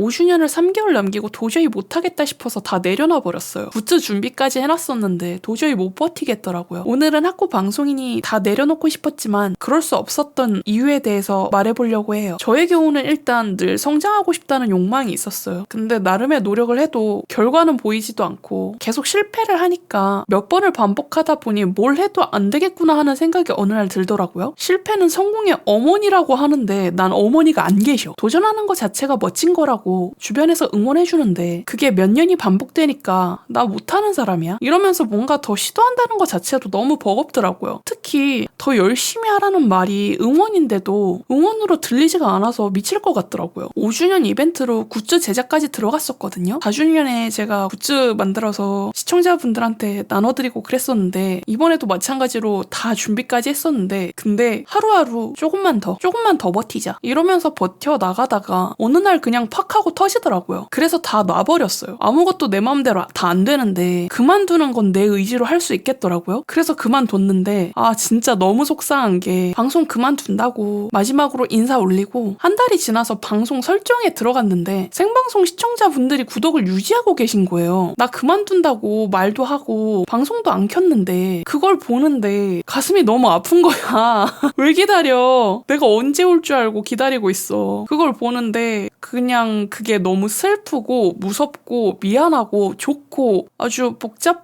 5주년을 3개월 남기고 도저히 못하겠다 싶어서 다 내려놔 버렸어요. 굿즈 준비까지 해놨었는데 도저히 못 버티겠더라고요. 오늘은 학고 방송이니 다 내려놓고 싶었지만 그럴 수 없었던 이유에 대해서 말해보려고 해요. 저의 경우는 일단 늘 성장하고 싶다는 욕망이 있었어요. 근데 나름의 노력을 해도 결과는 보이지도 않고 계속 실패를 하니까 몇 번을 반복하다 보니 뭘 해도 안 되겠구나 하는 생각이 어느 날 들더라고요. 실패는 성공의 어머니라고 하는데 난 어머니가 안 계셔. 도전하는 것 자체가 멋진 거라고 주변에서 응원해주는데 그게 몇 년이 반복되니까 나 못하는 사람이야? 이러면서 뭔가 더 시도한다는 것 자체도 너무 버겁더라고요. 특히 더 열심히 하라는 말이 응원인데도 응원으로 들리지가 않아서 미칠 것 같더라고요. 5주년 이벤트로 굿즈 제작까지 들어갔었거든요. 4주년에 제가 굿즈 만들어서 시청자분들한테 나눠드리고 그랬었는데 이번에도 마찬가지로 다 준비까지 했었는데 근데 하루하루 조금만 더 버티자 이러면서 버텨나가다가 어느 날 그냥 팍 하고 터지더라고요. 그래서 다 놔버렸어요. 아무것도 내 마음대로 다 안 되는데 그만두는 건 내 의지로 할 수 있겠더라고요. 그래서 그만뒀는데 진짜 너무 속상한 게 방송 그만둔다고 마지막으로 인사 올리고 한 달이 지나서 방송 설정에 들어갔는데 생방송 시청자분들이 구독을 유지하고 계신 거예요. 나 그만둔다고 말도 하고 방송도 안 켰는데 그걸 보는데 가슴이 너무 아픈 거야. 왜 기다려? 내가 언제 올 줄 알고 기다리고 있어. 그걸 보는데 그냥 그게 너무 슬프고 무섭고 미안하고 좋고 아주 복잡한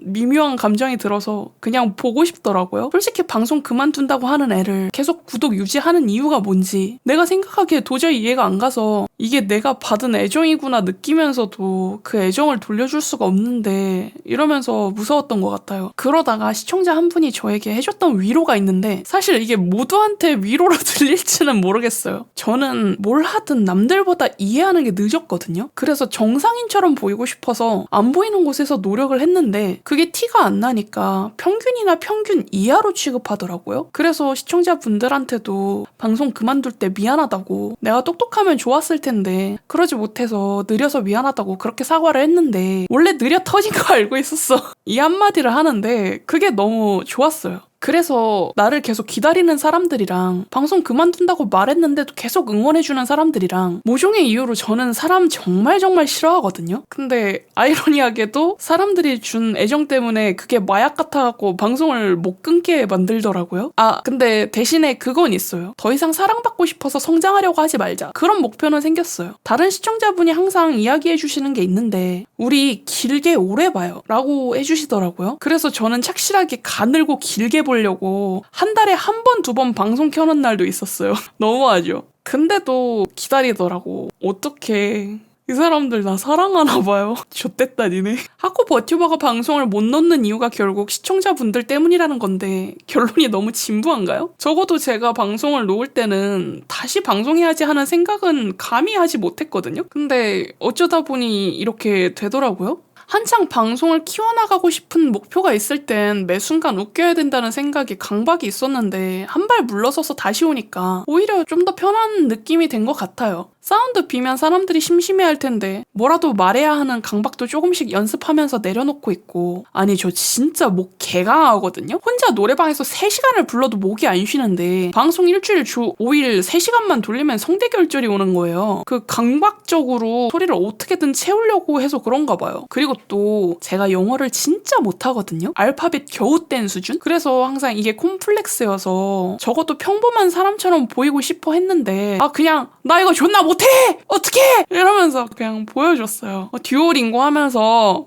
미묘한 감정이 들어서 그냥 보고 싶더라고요. 솔직히 방송 그만둔다고 하는 애를 계속 구독 유지하는 이유가 뭔지 내가 생각하기에 도저히 이해가 안 가서 이게 내가 받은 애정이구나 느끼면서도 그 애정을 돌려줄 수가 없는데 이러면서 무서웠던 것 같아요. 그러다가 시청자 한 분이 저에게 해줬던 위로가 있는데 사실 이게 모두한테 위로로 들릴지는 모르겠어요. 저는 뭘 하든 남들보다 이해하는 게 늦었거든요. 그래서 정상인처럼 보이고 싶어서 안 보이는 곳에서 노력을 했는데 그게 티가 안 나니까 평균이나 평균 이하로 취급하더라고요. 그래서 시청자분들한테도 방송 그만둘 때 미안하다고 내가 똑똑하면 좋았을 텐데 그러지 못해서 느려서 미안하다고 그렇게 사과를 했는데 원래 느려 터진 거 알고 있었어. 이 한마디를 하는데 그게 너무 좋았어요. 그래서 나를 계속 기다리는 사람들이랑 방송 그만둔다고 말했는데도 계속 응원해주는 사람들이랑 모종의 이유로 저는 사람 정말 싫어하거든요. 근데 아이러니하게도 사람들이 준 애정 때문에 그게 마약 같아갖고 방송을 못 끊게 만들더라고요. 근데 대신에 그건 있어요. 더 이상 사랑받고 싶어서 성장하려고 하지 말자. 그런 목표는 생겼어요. 다른 시청자분이 항상 이야기해주시는 게 있는데 우리 길게 오래 봐요 라고 해주시더라고요. 그래서 저는 착실하게 가늘고 길게 보려고 한 달에 한 번, 두 번 방송 켜는 날도 있었어요. 너무하죠? 근데도 기다리더라고. 어떡해. 이 사람들 나 사랑하나 봐요. 좆됐다 니네. 하코 버튜버가 방송을 못 넣는 이유가 결국 시청자분들 때문이라는 건데 결론이 너무 진부한가요? 적어도 제가 방송을 놓을 때는 다시 방송해야지 하는 생각은 감히 하지 못했거든요. 근데 어쩌다 보니 이렇게 되더라고요. 한창 방송을 키워나가고 싶은 목표가 있을 땐 매 순간 웃겨야 된다는 생각이 강박이 있었는데 한 발 물러서서 다시 오니까 오히려 좀 더 편한 느낌이 된 것 같아요. 사운드 비면 사람들이 심심해할 텐데 뭐라도 말해야 하는 강박도 조금씩 연습하면서 내려놓고 있고 아니 저 진짜 목 개강하거든요? 혼자 노래방에서 3시간을 불러도 목이 안 쉬는데 방송 일주일 주 5일 3시간만 돌리면 성대결절이 오는 거예요. 그 강박적으로 소리를 어떻게든 채우려고 해서 그런가 봐요. 그리고 또 제가 영어를 진짜 못하거든요? 알파벳 겨우 뗀 수준? 그래서 항상 이게 콤플렉스여서 적어도 평범한 사람처럼 보이고 싶어 했는데 그냥 나 이거 존나 못해! 어떡해! 이러면서 그냥 보여줬어요. 듀오링고 하면서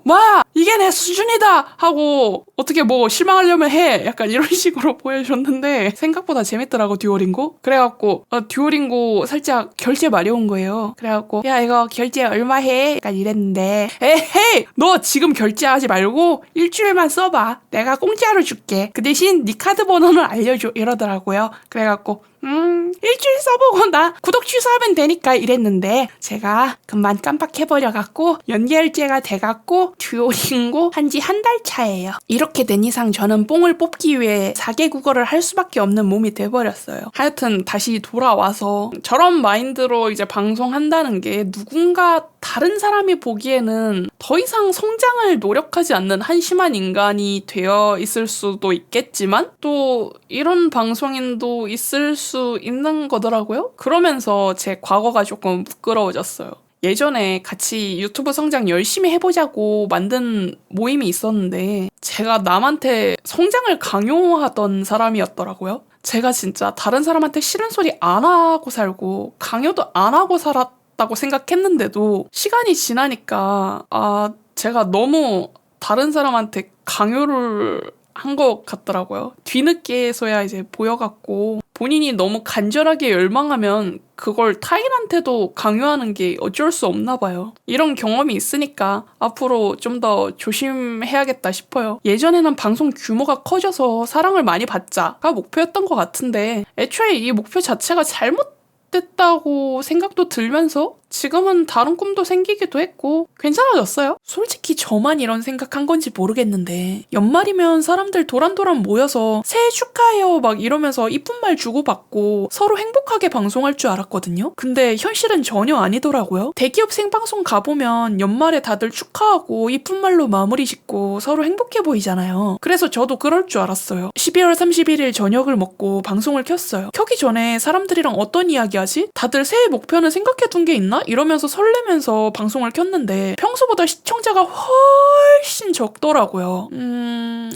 이게 내 수준이다! 하고 어떻게 뭐 실망하려면 해! 약간 이런 식으로 보여줬는데 생각보다 재밌더라고 듀오링고. 그래갖고 듀오링고 살짝 결제 마려운 거예요. 그래갖고 야 이거 결제 얼마 해? 약간 이랬는데 에헤이! 너 지금 결제하지 말고 일주일만 써봐. 내가 공짜로 줄게. 그 대신 네 카드 번호는 알려줘. 이러더라고요. 그래갖고 일주일 써보고 나 구독 취소하면 되니까 이랬는데 제가 금방 깜빡해버려갖고 연결제가 돼갖고 듀오링고 한지 한 달 차예요. 이렇게 된 이상 저는 뽕을 뽑기 위해 4개 국어를 할 수밖에 없는 몸이 돼버렸어요. 하여튼 다시 돌아와서 저런 마인드로 이제 방송한다는 게 누군가 다 다른 사람이 보기에는 더 이상 성장을 노력하지 않는 한심한 인간이 되어 있을 수도 있겠지만 또 이런 방송인도 있을 수 있는 거더라고요. 그러면서 제 과거가 조금 부끄러워졌어요. 예전에 같이 유튜브 성장 열심히 해보자고 만든 모임이 있었는데 제가 남한테 성장을 강요하던 사람이었더라고요. 제가 진짜 다른 사람한테 싫은 소리 안 하고 살고 강요도 안 하고 살았다고 생각했는데도 시간이 지나니까 제가 너무 다른 사람한테 강요를 한 것 같더라고요. 뒤늦게서야 이제 보여갖고 본인이 너무 간절하게 열망하면 그걸 타인한테도 강요하는 게 어쩔 수 없나 봐요. 이런 경험이 있으니까 앞으로 좀 더 조심해야겠다 싶어요. 예전에는 방송 규모가 커져서 사랑을 많이 받자가 목표였던 것 같은데 애초에 이 목표 자체가 잘못됐다고 생각도 들면서 지금은 다른 꿈도 생기기도 했고 괜찮아졌어요. 솔직히 저만 이런 생각한 건지 모르겠는데 연말이면 사람들 도란도란 모여서 새해 축하해요 막 이러면서 이쁜 말 주고받고 서로 행복하게 방송할 줄 알았거든요. 근데 현실은 전혀 아니더라고요. 대기업 생방송 가보면 연말에 다들 축하하고 이쁜 말로 마무리 짓고 서로 행복해 보이잖아요. 그래서 저도 그럴 줄 알았어요. 12월 31일 저녁을 먹고 방송을 켰어요. 켜기 전에 사람들이랑 어떤 이야기 하지? 다들 새해 목표는 생각해둔 게 있나? 이러면서 설레면서 방송을 켰는데 평소보다 시청자가 훨씬 적더라고요.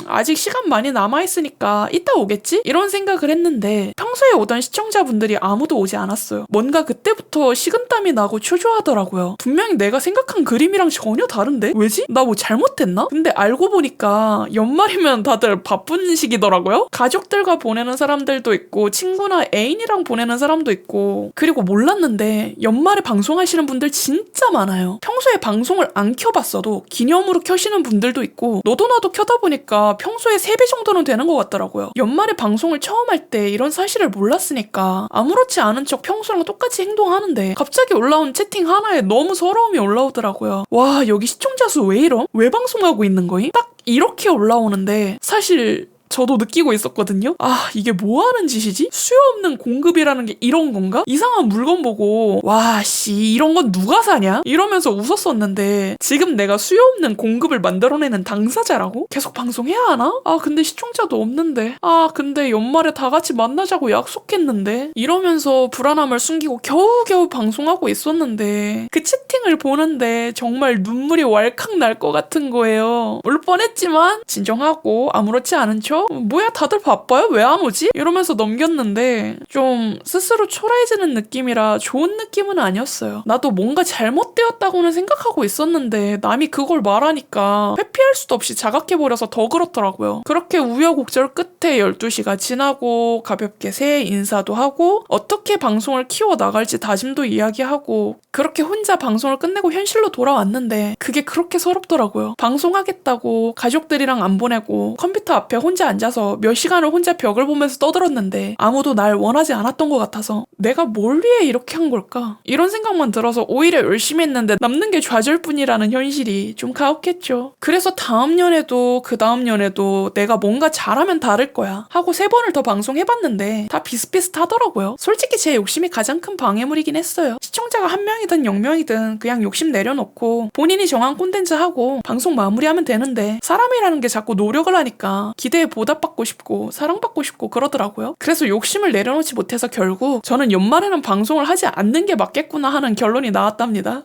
아직 시간 많이 남아있으니까 이따 오겠지? 이런 생각을 했는데 평소에 오던 시청자분들이 아무도 오지 않았어요. 뭔가 그때부터 식은땀이 나고 초조하더라고요. 분명히 내가 생각한 그림이랑 전혀 다른데? 왜지? 나 뭐 잘못했나? 근데 알고 보니까 연말이면 다들 바쁜 시기더라고요. 가족들과 보내는 사람들도 있고 친구나 애인이랑 보내는 사람도 있고 그리고 몰랐는데 연말에 방송하시는 분들 진짜 많아요. 평소에 방송을 안 켜봤어도 기념으로 켜시는 분들도 있고 너도 나도 켜다 보니까 평소에 3배 정도는 되는 것 같더라고요. 연말에 방송을 처음 할 때 이런 사실을 몰랐으니까 아무렇지 않은 척 평소랑 똑같이 행동하는데 갑자기 올라온 채팅 하나에 너무 서러움이 올라오더라고요. 와, 여기 시청자 수 왜 이럼? 왜 방송하고 있는 거임? 딱 이렇게 올라오는데 사실 저도 느끼고 있었거든요. 이게 뭐 하는 짓이지? 수요 없는 공급이라는 게 이런 건가? 이상한 물건 보고 와, 이런 건 누가 사냐? 이러면서 웃었었는데 지금 내가 수요 없는 공급을 만들어내는 당사자라고? 계속 방송해야 하나? 근데 시청자도 없는데. 근데 연말에 다 같이 만나자고 약속했는데. 이러면서 불안함을 숨기고 겨우겨우 방송하고 있었는데 그 채팅을 보는데 정말 눈물이 왈칵 날 것 같은 거예요. 울 뻔했지만 진정하고 아무렇지 않은 척 뭐야 다들 바빠요? 왜 안 오지? 이러면서 넘겼는데 좀 스스로 초라해지는 느낌이라 좋은 느낌은 아니었어요. 나도 뭔가 잘못되었다고는 생각하고 있었는데 남이 그걸 말하니까 회피할 수도 없이 자각해버려서 더 그렇더라고요. 그렇게 우여곡절 끝에 12시가 지나고 가볍게 새해 인사도 하고 어떻게 방송을 키워나갈지 다짐도 이야기하고 그렇게 혼자 방송을 끝내고 현실로 돌아왔는데 그게 그렇게 서럽더라고요. 방송하겠다고 가족들이랑 안 보내고 컴퓨터 앞에 혼자 앉아서 몇 시간을 혼자 벽을 보면서 떠들었는데 아무도 날 원하지 않았던 것 같아서 내가 뭘 위해 이렇게 한 걸까? 이런 생각만 들어서 오히려 열심히 했는데 남는 게 좌절뿐이라는 현실이 좀 가혹했죠. 그래서 다음 년에도 그 다음 년에도 내가 뭔가 잘하면 다를 거야 하고 3번을 더 방송해봤는데 다 비슷비슷하더라고요. 솔직히 제 욕심이 가장 큰 방해물이긴 했어요. 시청자가 1명이든 0명이든 그냥 욕심 내려놓고 본인이 정한 콘텐츠 하고 방송 마무리하면 되는데 사람이라는 게 자꾸 노력을 하니까 기대에 보답받고 싶고 사랑받고 싶고 그러더라고요. 그래서 욕심을 내려놓지 못해서 결국 저는 연말에는 방송을 하지 않는 게 맞겠구나 하는 결론이 나왔답니다.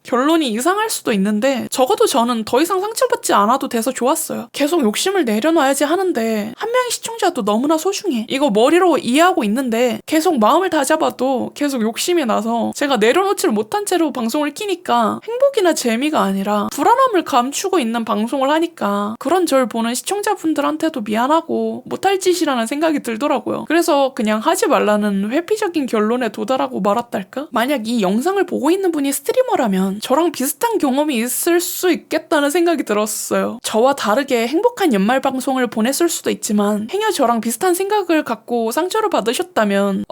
결론이 이상할 수도 있는데 적어도 저는 더 이상 상처받지 않아도 돼서 좋았어요. 계속 욕심을 내려놔야지 하는데 한 명의 시청자도 너무나 소중해. 이거 머리로 이해하고 있는데 계속 마음을 다잡아도 계속 욕심이 나서 제가 내려놓지를 못한 채로 방송을 키니까 행복이나 재미가 아니라 불안함을 감추고 있는 방송을 하니까 그런 절 보는 시청자분들한테도 미안하고 못할 짓이라는 생각이 들더라고요. 그래서 그냥 하지 말라는 회피적인 결론에 도달하고 말았달까? 만약 이 영상을 보고 있는 분이 스트리머라면 저랑 비슷한 경험이 있을 수 있겠다는 생각이 들었어요. 저와 다르게 행복한 연말 방송을 보냈을 수도 있지만 행여 저랑 비슷한 생각을 갖고 상처를 받으셨다면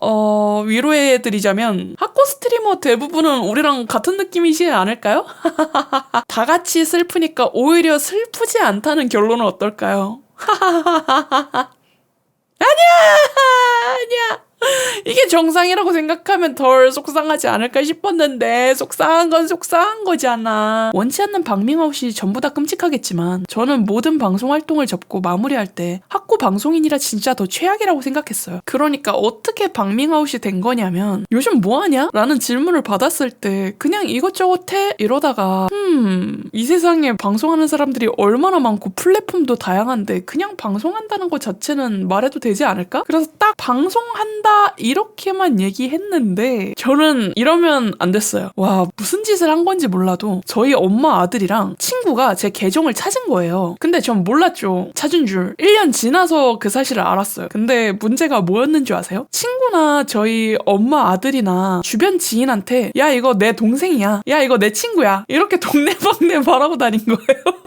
위로해드리자면 하코 스트리머 대부분은 우리랑 같은 느낌이지 않을까요? 다 같이 슬프니까 오히려 슬프지 않다는 결론은 어떨까요? 아니야! 이게 정상이라고 생각하면 덜 속상하지 않을까 싶었는데 속상한 건 속상한 거잖아. 원치 않는 방밍아웃이 전부 다 끔찍하겠지만 저는 모든 방송 활동을 접고 마무리할 때 학고 방송인이라 진짜 더 최악이라고 생각했어요. 그러니까 어떻게 방밍아웃이 된 거냐면 요즘 뭐하냐? 라는 질문을 받았을 때 그냥 이것저것 해? 이러다가 이 세상에 방송하는 사람들이 얼마나 많고 플랫폼도 다양한데 그냥 방송한다는 것 자체는 말해도 되지 않을까? 그래서 딱 방송한다 이렇게만 얘기했는데 저는 이러면 안 됐어요. 와, 무슨 짓을 한 건지 몰라도 저희 엄마 아들이랑 친구가 제 계정을 찾은 거예요. 근데 전 몰랐죠. 찾은 줄 1년 지나서 그 사실을 알았어요. 근데 문제가 뭐였는 줄 아세요? 친구나 저희 엄마 아들이나 주변 지인한테 야 이거 내 동생이야, 야 이거 내 친구야, 이렇게 동네방네 말하고 다닌 거예요.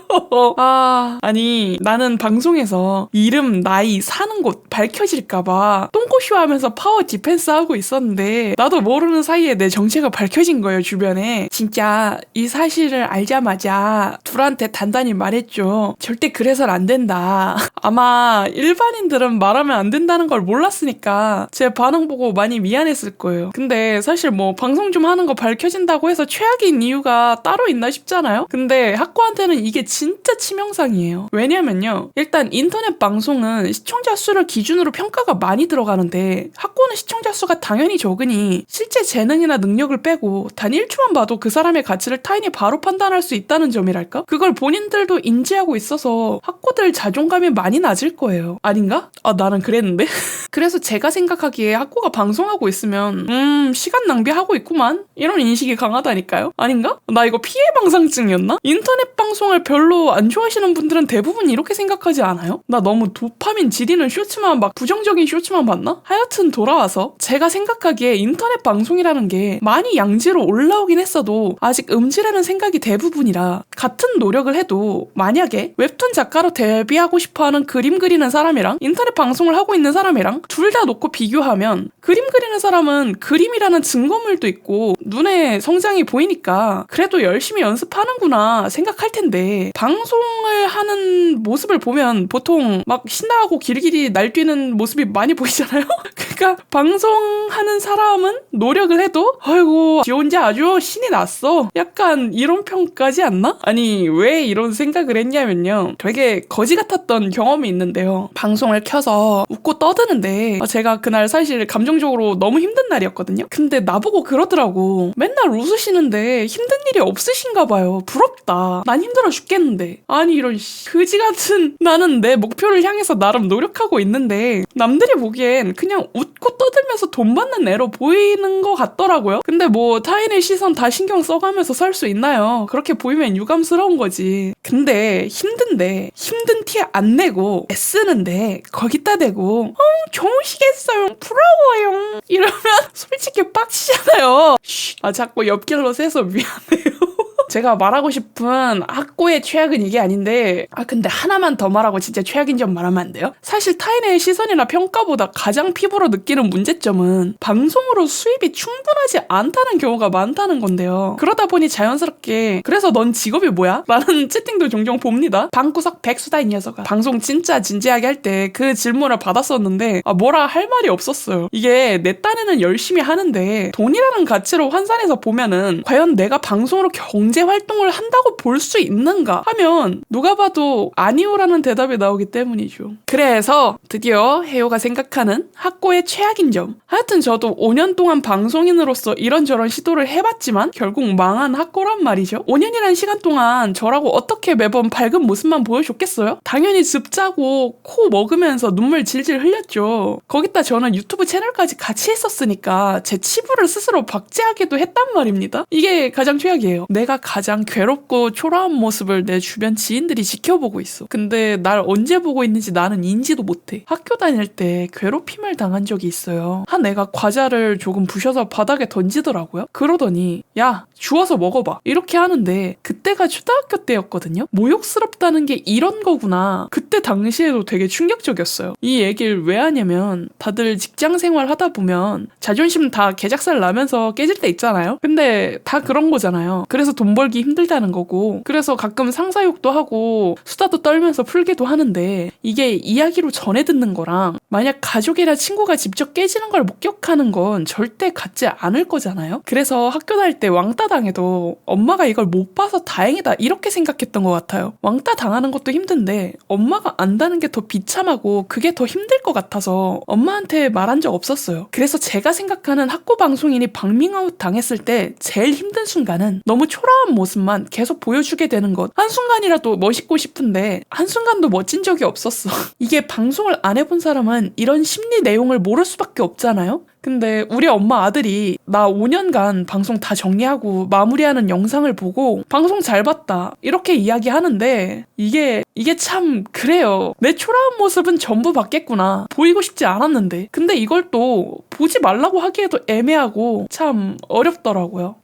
아니 나는 방송에서 이름, 나이, 사는 곳 밝혀질까봐 똥꼬쇼 하면서 파워 디펜스 하고 있었는데 나도 모르는 사이에 내 정체가 밝혀진 거예요. 주변에. 진짜 이 사실을 알자마자 둘한테 단단히 말했죠. 절대 그래서는 안 된다. 아마 일반인들은 말하면 안 된다는 걸 몰랐으니까 제 반응 보고 많이 미안했을 거예요. 근데 사실 뭐 방송 좀 하는 거 밝혀진다고 해서 최악인 이유가 따로 있나 싶잖아요. 근데 학과한테는 이게 진짜 치명상이에요. 왜냐면요, 일단 인터넷 방송은 시청자 수를 기준으로 평가가 많이 들어가는데 학과는 시청자 수가 당연히 적으니 실제 재능이나 능력을 빼고 단 1초만 봐도 그 사람의 가치를 타인이 바로 판단할 수 있다는 점이랄까? 그걸 본인들도 인지하고 있어서 학과들 자존감이 많이 낮을 거예요. 아닌가? 나는 그랬는데? 그래서 제가 생각하기에 학과가 방송하고 있으면 시간 낭비하고 있구만, 이런 인식이 강하다니까요? 아닌가? 나 이거 피해방상증이었나? 인터넷 방송을 별로 안 좋아하시는 분들은 대부분 이렇게 생각하지 않아요? 나 너무 도파민 지리는 쇼츠만, 막 부정적인 쇼츠만 봤나? 하여튼 돌아와서 제가 생각하기에 인터넷 방송이라는 게 많이 양지로 올라오긴 했어도 아직 음지라는 생각이 대부분이라 같은 노력을 해도 만약에 웹툰 작가로 데뷔하고 싶어하는 그림 그리는 사람이랑 인터넷 방송을 하고 있는 사람이랑 둘 다 놓고 비교하면 그림 그리는 사람은 그림이라는 증거물도 있고 눈에 성장이 보이니까 그래도 열심히 연습하는구나 생각할 텐데, 방송을 하는 모습을 보면 보통 막 신나고 길길이 날뛰는 모습이 많이 보이잖아요? 그러니까 방송하는 사람은 노력을 해도 아이고 지 혼자 아주 신이 났어, 약간 이런 평가지 않나? 아니 왜 이런 생각을 했냐면요, 되게 거지 같았던 경험이 있는데요. 방송을 켜서 웃고 떠드는데 제가 그날 사실 감정적으로 너무 힘든 날이었거든요. 근데 나보고 그러더라고. 맨날 웃으시는데 힘든 일이 없으신가 봐요. 부럽다. 난 힘들어 죽겠는데. 아니 이런 그지 같은, 나는 내 목표를 향해서 나름 노력하고 있는데 남들이 보기엔 그냥 웃고 떠들면서 돈 받는 애로 보이는 것 같더라고요. 근데 뭐 타인의 시선 다 신경 써가면서 살 수 있나요? 그렇게 보이면 유감스러운 거지. 근데 힘든데 힘든 티 안 내고 애쓰는데 거기다 대고 좋으시겠어요, 부러워요, 이러면 솔직히 빡치잖아요. 자꾸 옆길로 새서 미안해요. 제가 말하고 싶은 학고의 최악은 이게 아닌데, 근데 하나만 더 말하고 진짜 최악인 점 말하면 안 돼요? 사실 타인의 시선이나 평가보다 가장 피부로 느끼는 문제점은 방송으로 수입이 충분하지 않다는 경우가 많다는 건데요. 그러다 보니 자연스럽게 그래서 넌 직업이 뭐야? 라는 채팅도 종종 봅니다. 방구석 백수다 이 녀석아. 방송 진짜 진지하게 할 때 그 질문을 받았었는데 뭐라 할 말이 없었어요. 이게 내 딴에는 열심히 하는데 돈이라는 가치로 환산해서 보면은 과연 내가 방송으로 경제 활동을 한다고 볼 수 있는가 하면 누가 봐도 아니오라는 대답이 나오기 때문이죠. 그래서 드디어 혜요가 생각하는 학고의 최악인 점. 하여튼 저도 5년 동안 방송인으로서 이런저런 시도를 해봤지만 결국 망한 학고란 말이죠. 5년이라는 시간 동안 저라고 어떻게 매번 밝은 모습만 보여줬겠어요? 당연히 즙 짜고 코 먹으면서 눈물 질질 흘렸죠. 거기다 저는 유튜브 채널까지 같이 했었으니까 제 치부를 스스로 박제하기도 했단 말입니다. 이게 가장 최악이에요. 내가 가장 괴롭고 초라한 모습을 내 주변 지인들이 지켜보고 있어. 근데 날 언제 보고 있는지 나는 인지도 못해. 학교 다닐 때 괴롭힘을 당한 적이 있어요. 한 애가 과자를 조금 부셔서 바닥에 던지더라고요. 그러더니 야 주워서 먹어봐 이렇게 하는데 그때가 초등학교 때였거든요. 모욕스럽다는 게 이런 거구나. 그때 당시에도 되게 충격적이었어요. 이 얘기를 왜 하냐면 다들 직장 생활 하다 보면 자존심 다 개작살 나면서 깨질 때 있잖아요. 근데 다 그런 거잖아요. 그래서 돈 벌기 힘들다는 거고, 그래서 가끔 상사욕도 하고 수다도 떨면서 풀기도 하는데, 이게 이야기로 전해 듣는 거랑 만약 가족이나 친구가 직접 깨지는 걸 목격하는 건 절대 같지 않을 거잖아요. 그래서 학교 다닐 때 왕따 당해도 엄마가 이걸 못 봐서 다행이다 이렇게 생각했던 것 같아요. 왕따 당하는 것도 힘든데 엄마가 안다는 게 더 비참하고 그게 더 힘들 것 같아서 엄마한테 말한 적 없었어요. 그래서 제가 생각하는 학고 방송인이 방밍아웃 당했을 때 제일 힘든 순간은 너무 초라한 모습만 계속 보여주게 되는 것. 한순간이라도 멋있고 싶은데 한순간도 멋진 적이 없었어. 이게 방송을 안 해본 사람은 이런 심리 내용을 모를 수밖에 없잖아요. 근데 우리 엄마 아들이 나 5년간 방송 다 정리하고 마무리하는 영상을 보고 방송 잘 봤다 이렇게 이야기하는데 이게 참 그래요. 내 초라한 모습은 전부 봤겠구나. 보이고 싶지 않았는데. 근데 이걸 또 보지 말라고 하기에도 애매하고 참 어렵더라고요.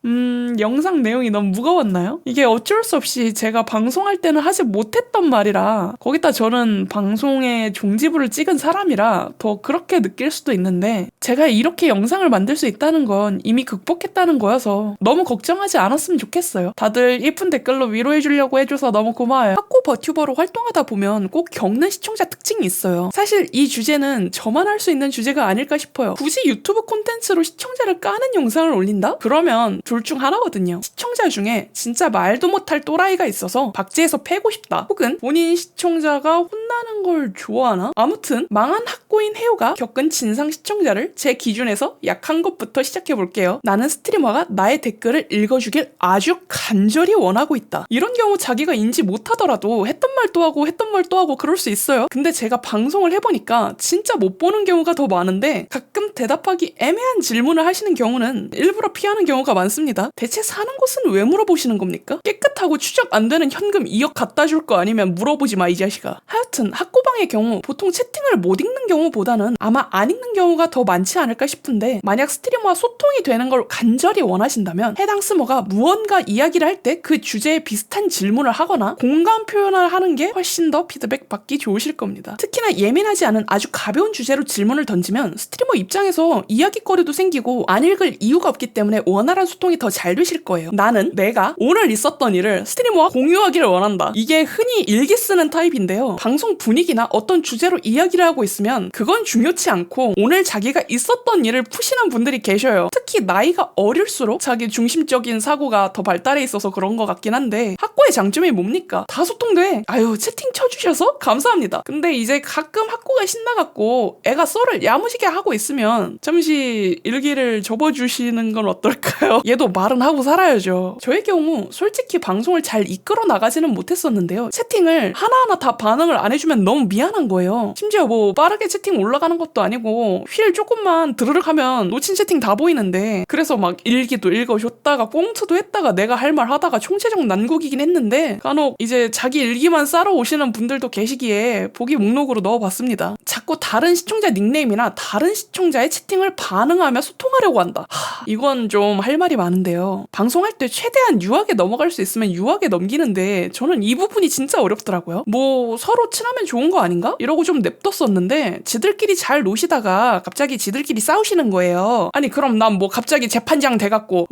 영상 내용이 너무 무거웠나요? 이게 어쩔 수 없이 제가 방송할 때는 하지 못했던 말이라, 거기다 저는 방송에 종지부를 찍은 사람이라 더 그렇게 느낄 수도 있는데, 제가 이렇게 영상을 만들 수 있다는 건 이미 극복했다는 거여서 너무 걱정하지 않았으면 좋겠어요. 다들 예쁜 댓글로 위로해주려고 해줘서 너무 고마워요. 학고 버튜버로 활동하다 보면 꼭 겪는 시청자 특징이 있어요. 사실 이 주제는 저만 할 수 있는 주제가 아닐까 싶어요. 굳이 유튜브 콘텐츠로 시청자를 까는 영상을 올린다? 그러면 둘 중 하나거든요. 시청자 중에 진짜 말도 못할 또라이가 있어서 박제해서 패고 싶다. 혹은 본인 시청자가 혼나는 걸 좋아하나? 아무튼 망한 학고인 해오가 겪은 진상 시청자를 제 기준에서 약한 것부터 시작해볼게요. 나는 스트리머가 나의 댓글을 읽어주길 아주 간절히 원하고 있다. 이런 경우 자기가 인지 못하더라도 했던 말 또 하고 했던 말 또 하고 그럴 수 있어요. 근데 제가 방송을 해보니까 진짜 못 보는 경우가 더 많은데, 가끔 대답하기 애매한 질문을 하시는 경우는 일부러 피하는 경우가 많습니다. 대체 사는 곳은 왜 물어보시는 겁니까? 깨끗하고 추적 안 되는 현금 2억 갖다 줄 거 아니면 물어보지 마 이 자식아. 하여튼 학고방의 경우 보통 채팅을 못 읽는 경우보다는 아마 안 읽는 경우가 더 많지 않을까 싶은데, 만약 스트리머와 소통이 되는 걸 간절히 원하신다면 해당 스머가 무언가 이야기를 할 때 그 주제에 비슷한 질문을 하거나 공감 표현을 하는 게 훨씬 더 피드백 받기 좋으실 겁니다. 특히나 예민하지 않은 아주 가벼운 주제로 질문을 던지면 스트리머 입장에서 이야기거리도 생기고 안 읽을 이유가 없기 때문에 원활한 소통이 더 잘 되실 거예요. 나는 내가 오늘 있었던 일을 스트리머와 공유하기를 원한다. 이게 흔히 일기 쓰는 타입인데요. 방송 분위기나 어떤 주제로 이야기를 하고 있으면 그건 중요치 않고 오늘 자기가 있었던 일을 푸시는 분들이 계셔요. 특히 나이가 어릴수록 자기 중심적인 사고가 더 발달해 있어서 그런 것 같긴 한데, 학고의 장점이 뭡니까? 다 소통돼. 아유, 채팅 쳐주셔서 감사합니다. 근데 이제 가끔 학고가 신나갖고 애가 썰을 야무지게 하고 있으면 잠시 일기를 접어주시는 건 어떨까요? 얘도 말은 하고 살아야죠. 저의 경우 솔직히 방송을 잘 이끌어 나가지는 못했었는데요. 채팅을 하나하나 다 반응을 안 해주면 너무 미안한 거예요. 심지어 뭐 빠르게 채팅 올라가는 것도 아니고 휠 조금만 드르륵 하면 놓친 채팅 다 보이는데, 그래서 막 일기도 읽어줬다가 꽁트도 했다가 내가 할 말 하다가 총체적 난국이긴 했는데, 간혹 이제 자기 일기만 싸러 오시는 분들도 계시기에 보기 목록으로 넣어봤습니다. 자꾸 다른 시청자 닉네임이나 다른 시청자의 채팅을 반응하며 소통하려고 한다. 이건 좀 할 말이 많은데요. 방송할 때 최대한 유하게 넘어갈 수 있으면 유하게 넘기는데 저는 이 부분이 진짜 어렵더라고요. 뭐 서로 친하면 좋은 거 아닌가? 이러고 좀 냅뒀었는데 지들끼리 잘 노시다가 갑자기 지들끼리 싸우시는 거예요. 아니 그럼 난 뭐 갑자기 재판장 돼갖고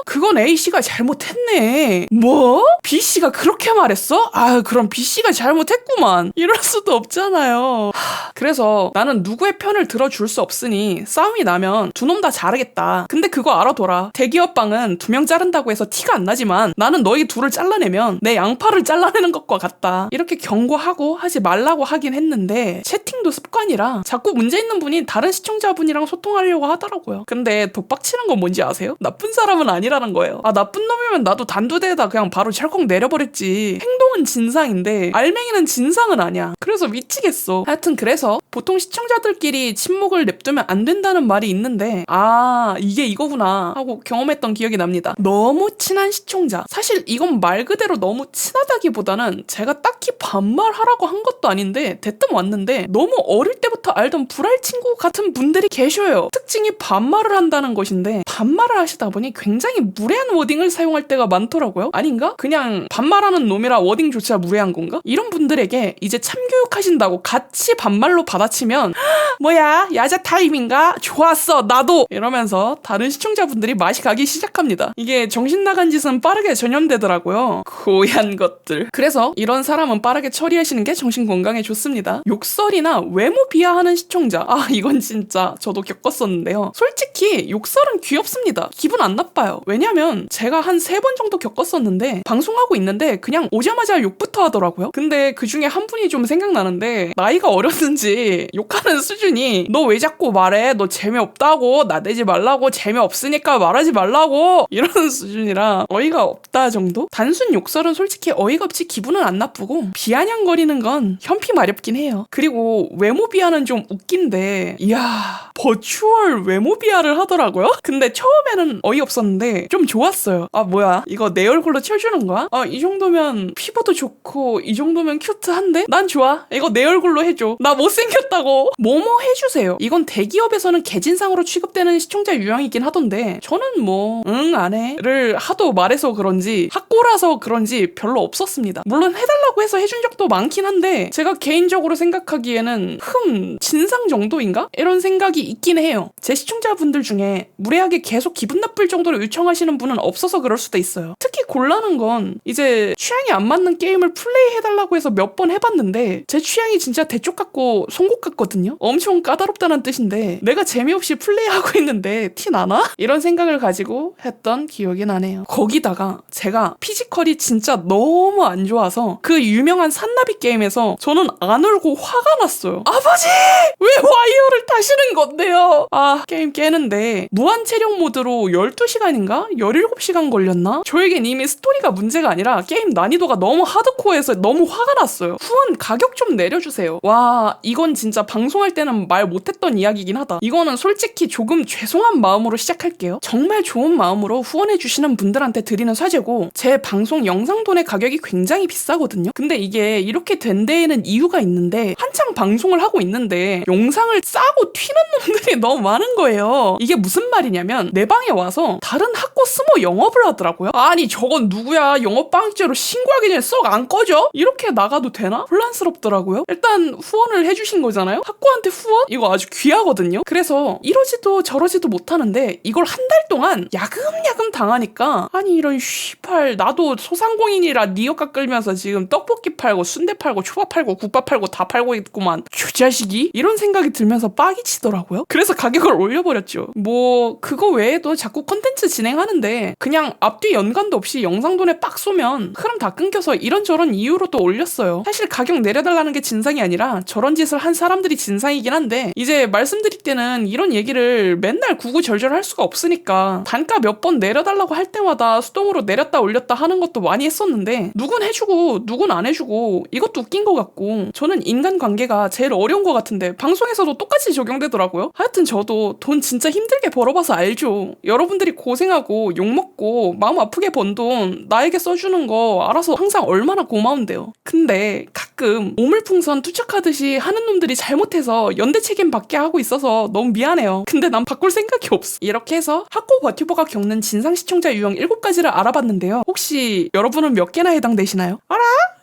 그건 A씨가 잘못했네. 뭐? B씨가 그렇게 말했어? 아 그럼 B씨가 잘못했구만. 이럴 수도 없잖아요. 그래서 나는 누구의 편을 들어줄 수 없으니 싸움이 나면 두 놈 다 자르겠다. 근데 그거 알아둬라. 대기업방은 2명 자른다고 해서 티가 안 나지만 나는 너희 둘을 잘라내면 내 양파를 잘라내는 것과 같다. 이렇게 경고하고 하지 말라고 하긴 했는데 채팅도 습관이라 자꾸 문제 있는 분이 다른 시청자분이랑 소통하려고 하더라고요. 근데 더 빡치는 건 뭔지 아세요? 나쁜 사람은 아니라는 거예요. 아 나쁜 놈이면 나도 단두대에다 그냥 바로 철컥 내려버렸지. 행동은 진상인데 알맹이는 진상은 아니야. 그래서 미치겠어. 하여튼 그래서 보통 시청자들끼리 침묵을 냅두면 안 된다는 말이 있는데, 아 이게 이거구나 하고 경험했던 기억이 납니다. 너무 친한 시청자. 사실 이건 말 그대로 너무 친하다기보다는 제가 딱히 반말하라고 한 것도 아닌데 대뜸 왔는데 너무 어릴 때부터 알던 불알 친구 같은 분들이 계셔요. 없어요. 특징이 반말을 한다는 것인데 반말을 하시다 보니 굉장히 무례한 워딩을 사용할 때가 많더라고요. 아닌가? 그냥 반말하는 놈이라 워딩조차 무례한 건가? 이런 분들에게 이제 참교육하신다고 같이 반말로 받아치면 뭐야 야자 타임인가? 좋았어 나도! 이러면서 다른 시청자분들이 맛이 가기 시작합니다. 이게 정신 나간 짓은 빠르게 전염되더라고요. 고얀 것들. 그래서 이런 사람은 빠르게 처리하시는 게 정신 건강에 좋습니다. 욕설이나 외모 비하하는 시청자. 이건 진짜 저도 겪었었는데요. 솔직히 욕설은 귀엽습니다. 기분 안 나빠요. 왜냐면 제가 한 3번 정도 겪었었는데 방송하고 있는데 그냥 오자마자 욕부터 하더라고요. 근데 그 중에 한 분이 좀 생각나는데 나이가 어렸는지 욕하는 수준이 너 왜 자꾸 말해? 너 재미없다고? 나대지 말라고? 재미없으니까 말하지 말라고? 이런 수준이라 어이가 없다 정도? 단순 욕설은 솔직히 어이가 없이 기분은 안 나쁘고 비아냥거리는 건 현피 마렵긴 해요. 그리고 외모 비하는 좀 웃긴데 이야 버추얼 외모 비하를 하더라고요. 근데 처음에는 어이없었는데 좀 좋았어요. 뭐야 이거 내 얼굴로 채워주는 거야? 이 정도면 피부도 좋고 이 정도면 큐트한데? 난 좋아. 이거 내 얼굴로 해줘. 나 못생겼다고. 뭐뭐 해주세요. 이건 대기업에서는 개진상으로 취급되는 시청자 유형이긴 하던데 저는 뭐 응 안 해를 하도 말해서 그런지 학고라서 그런지 별로 없었습니다. 물론 해달라고 해서 해준 적도 많긴 한데 제가 개인적으로 생각하기에는 진상 정도인가? 이런 생각이 있긴 해요. 제 시청자분들 중에 무례하게 계속 기분 나쁠 정도로 요청하시는 분은 없어서 그럴 수도 있어요. 특히 곤란한 건 이제 취향이 안 맞는 게임을 플레이해달라고 해서 몇 번 해봤는데 제 취향이 진짜 대쪽 같고 송곳 같거든요. 엄청 까다롭다는 뜻인데 내가 재미없이 플레이하고 있는데 티 나나? 이런 생각을 가지고 했던 기억이 나네요. 거기다가 제가 피지컬이 진짜 너무 안 좋아서 그 유명한 산나비 게임에서 저는 안 울고 화가 났어요. 아버지! 왜 와이어를 타시는 건데요? 게임 깨는데 무한 체력 모드로 12시간인가? 17시간 걸렸나? 저에겐 이미 스토리가 문제가 아니라 게임 난이도가 너무 하드코어해서 너무 화가 났어요. 후원 가격 좀 내려주세요. 와 이건 진짜 방송할 때는 말 못했던 이야기긴 하다. 이거는 솔직히 조금 죄송한 마음으로 시작할게요. 정말 좋은 마음으로 후원해주시는 분들한테 드리는 사죄고 제 방송 영상돈의 가격이 굉장히 비싸거든요. 근데 이게 이렇게 된 데에는 이유가 있는데 한창 방송을 하고 있는데 영상을 싸고 튀는 놈들이 너무 많은 거예요. 이게 무슨 말이냐면 내 방에 와서 다른 학고 스모 영업을 하더라고요. 아니 저건 누구야 영업방해죄로 신고하기 전에 썩 안 꺼져? 이렇게 나가도 되나? 혼란스럽더라고요. 일단 후원을 해주신 거잖아요. 학고한테 후원? 이거 아주 귀하거든요. 그래서 이러지도 저러지도 못하는데 이걸 한 달 동안 야금야금 당하니까 아니 이런 쉬팔 나도 소상공인이라 니어가 끌면서 지금 떡볶이 팔고 순대 팔고 초밥 팔고 국밥 팔고 다 팔고 있구만 주자식이? 이런 생각이 들면서 빡이 치더라고요. 그래서 가격을 올려버렸죠. 뭐 그거 외에도 자꾸 콘텐츠 진행하는데 그냥 앞뒤 연관도 없이 영상돈에 빡 쏘면 흐름 다 끊겨서 이런저런 이유로 또 올렸어요. 사실 가격 내려달라는 게 진상이 아니라 저런 짓을 한 사람들이 진상이긴 한데 이제 말씀드릴 때는 이런 얘기를 맨날 구구절절 할 수가 없으니까 단가 몇 번 내려달라고 할 때마다 수동으로 내렸다 올렸다 하는 것도 많이 했었는데 누군 해주고 누군 안 해주고 이것도 웃긴 것 같고 저는 인간관계가 제일 어려운 것 같은데 방송에서도 똑같이 적용되더라고요. 하여튼 저도 돈 진짜 힘들게 벌어봐서 알죠. 여러분들이 고생하고 욕먹고 마음 아프게 번 돈 나에게 써주는 거 알아서 항상 얼마나 고마운데요. 근데 가끔 오물풍선 투척하듯이 하는 놈들이 잘못해서 연대 책임 받게 하고 있어서 너무 미안해요. 근데 난 바꿀 생각이 없어. 이렇게 해서 학고 버튜버가 겪는 진상 시청자 유형 7가지를 알아봤는데요. 혹시 여러분은 몇 개나 해당되시나요? 알아?